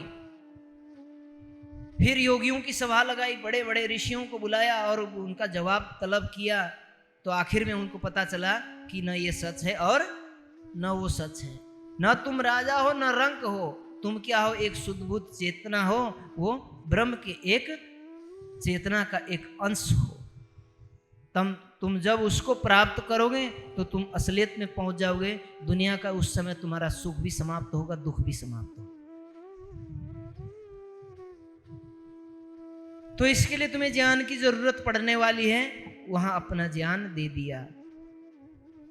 फिर योगियों की सभा लगाई, बड़े बड़े ऋषियों को बुलाया और उनका जवाब तलब किया। तो आखिर में उनको पता चला कि न ये सच है और न वो सच है। न तुम राजा हो न रंक हो, तुम क्या हो, एक शुद्धबुद्ध चेतना हो, वो ब्रह्म के एक चेतना का एक अंश हो। तुम जब उसको प्राप्त करोगे तो तुम असलियत में पहुंच जाओगे। दुनिया का उस समय तुम्हारा सुख भी समाप्त होगा, दुख भी समाप्त होगा। तो इसके लिए तुम्हें ज्ञान की जरूरत पड़ने वाली है। वहां अपना ज्ञान दे दिया।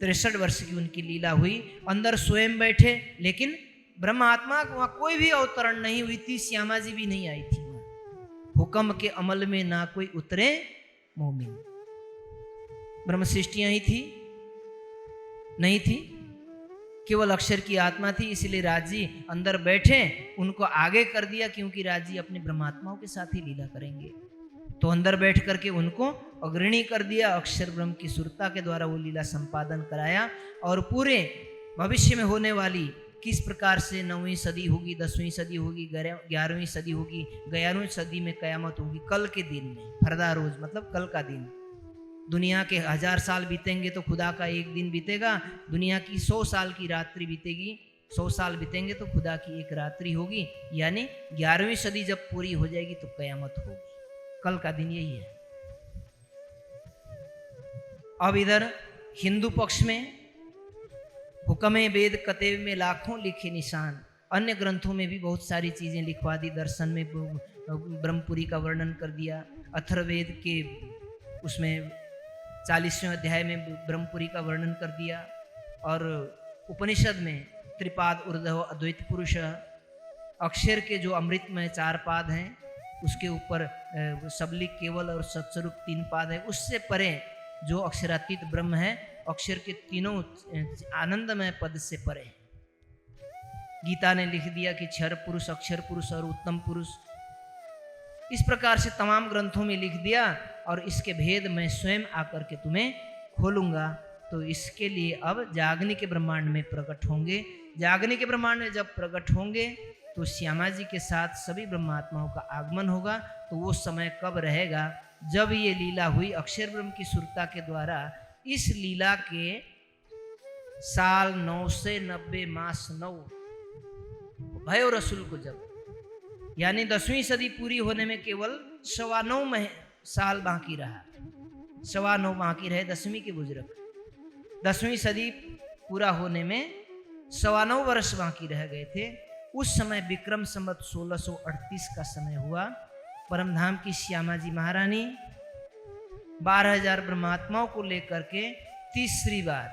63 वर्ष की उनकी लीला हुई। अंदर स्वयं बैठे, लेकिन ब्रह्मात्मा वहां कोई भी अवतरण नहीं हुई थी, श्यामा जी भी नहीं आई थी। हुक्म के अमल में ना कोई उतरे मोमिन। ब्रह्म सृष्टियां ही थी, नहीं थी, केवल अक्षर की आत्मा थी। इसलिए राज जी अंदर बैठे, उनको आगे कर दिया, क्योंकि राज जी अपने ब्रह्मात्माओं के साथ ही लीला करेंगे। तो अंदर बैठ करके उनको अग्रणी कर दिया। अक्षर ब्रह्म की सुरता के द्वारा वो लीला संपादन कराया। और पूरे भविष्य में होने वाली किस प्रकार से 9वीं सदी होगी, 10वीं सदी होगी, 11वीं सदी होगी, 11वीं सदी में कयामत होगी, कल के दिन में, फरदा रोज मतलब कल का दिन। दुनिया के 1000 साल बीतेंगे तो खुदा का एक दिन बीतेगा। दुनिया की 100 साल की रात्रि बीतेगी, 100 साल बीतेंगे तो खुदा की एक रात्रि होगी। यानी 11वीं सदी जब पूरी हो जाएगी तो कयामत होगी। कल का दिन यही है। अब इधर हिंदू पक्ष में हुक्म वेद कतेब में लाखों लिखे निशान, अन्य ग्रंथों में भी बहुत सारी चीजें लिखवा दी। दर्शन में ब्रह्मपुरी का वर्णन कर दिया। अथर्ववेद के उसमें 40वें अध्याय में ब्रह्मपुरी का वर्णन कर दिया। और उपनिषद में त्रिपाद ऊर्ध्व अद्वैत पुरुष, अक्षर के जो अमृतमय 4 पाद हैं उसके ऊपर सबलिक केवल और सत्स्वरूप 3 पाद है। उससे परे जो अक्षरातीत ब्रह्म है, अक्षर के तीनों आनंदमय पद से परे। गीता ने लिख दिया कि क्षर पुरुष, अक्षर पुरुष और उत्तम पुरुष। इस प्रकार से तमाम ग्रंथों में लिख दिया। और इसके भेद मैं स्वयं आकर के तुम्हें खोलूंगा। तो इसके लिए अब जागनी के ब्रह्मांड में प्रकट होंगे। जागनी के ब्रह्मांड में जब प्रकट होंगे तो श्यामा जी के साथ सभी ब्रह्मात्माओं का आगमन होगा। तो वो समय कब रहेगा? जब ये लीला हुई अक्षर ब्रह्म की सुरता के द्वारा। इस लीला के साल 990 मास 9 भयो रसूल को जब, यानी 10वीं सदी पूरी होने में केवल 9.25 साल बाकी रहा। 9.25 बाकी रहे 10वीं के बुजुर्ग। 10वीं सदी पूरा होने में 9.25 वर्ष बाकी रह गए थे। उस समय विक्रम संवत 1638 का समय हुआ। परमधाम की श्यामा जी महारानी 12,000 ब्रह्मात्माओं को लेकर के तीसरी बार,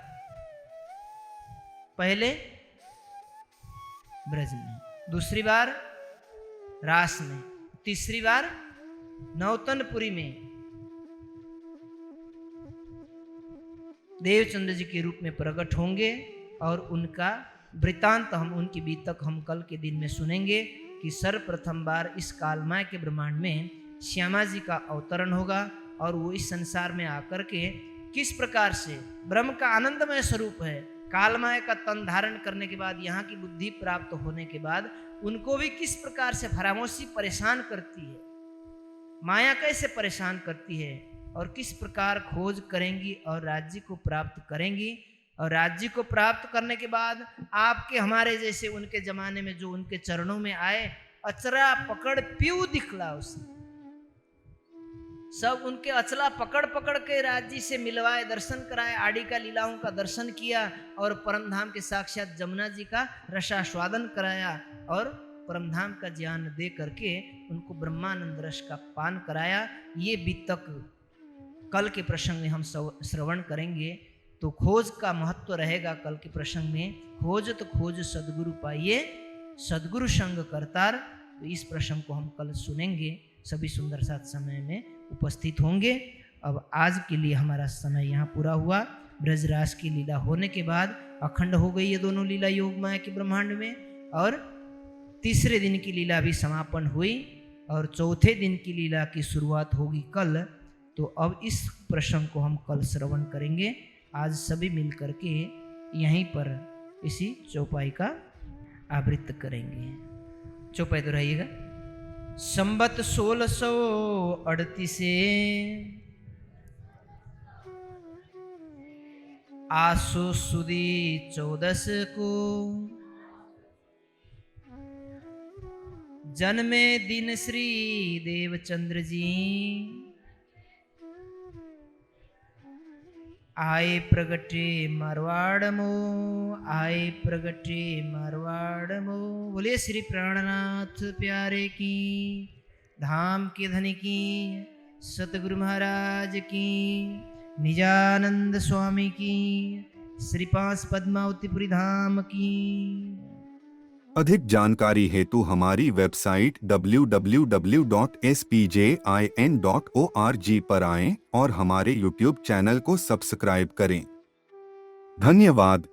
पहले ब्रज में, दूसरी बार रास में, तीसरी बार नौतनपुरी में देवचंद्र जी के रूप में प्रकट होंगे। और उनका वृतांत हम, उनकी बीतक हम कल के दिन में सुनेंगे। कि सर्वप्रथम बार इस कालमय के ब्रह्मांड में श्यामा जी का अवतरण होगा और वो इस संसार में आकर के किस प्रकार से ब्रह्म का आनंदमय स्वरूप है, कालमय का तन धारण करने के बाद यहाँ की बुद्धि प्राप्त होने के बाद उनको भी किस प्रकार से फरामोशी परेशान करती है, माया कैसे परेशान करती है और किस प्रकार खोज करेंगी और राज्य को प्राप्त करेंगी। और राज्य को प्राप्त करने के बाद आपके हमारे जैसे उनके जमाने में जो उनके चरणों में आए, अचरा पकड़ पीऊ दिखला उसने, सब उनके अचला पकड़ पकड़ के राज्य से मिलवाए, दर्शन कराए, आड़ी का लीलाओं का दर्शन किया और परमधाम के साक्षात जमुना जी का रसास्वादन कराया और परमधाम का ज्ञान दे करके उनको ब्रह्मानंद रस का पान कराया। ये बीतक कल के प्रसंग में हम श्रवण करेंगे। तो खोज का महत्व रहेगा कल के प्रसंग में। खोज तो खोज सदगुरु पाइए, सदगुरु संग करतार। तो इस प्रसंग को हम कल सुनेंगे, सभी सुंदर साथ समय में उपस्थित होंगे। अब आज के लिए हमारा समय यहाँ पूरा हुआ। ब्रजराज की लीला होने के बाद अखंड हो गई ये दोनों लीला योग माया के ब्रह्मांड में, और तीसरे दिन की लीला भी समापन हुई और चौथे दिन की लीला की शुरुआत होगी कल। तो अब इस प्रसंग को हम कल श्रवण करेंगे। आज सभी मिलकर के यहीं पर इसी चौपाई का आवृत्त करेंगे। चौपाई तो रहिएगा। संबत 1638 आसो सुदी 14 को जन्मे दिन श्री देवचंद्र जी, आए प्रगटे मारवाड़ मो, आए प्रगटे मारवाड़ मो। बोले श्री प्राणनाथ प्यारे की, धाम के धनी की, सतगुरु महाराज की, निजानंद स्वामी की, श्री पांच पद्मावतीपुरी धाम की। अधिक जानकारी हेतु हमारी वेबसाइट www.spjin.org पर आएं और हमारे YouTube चैनल को सब्सक्राइब करें। धन्यवाद।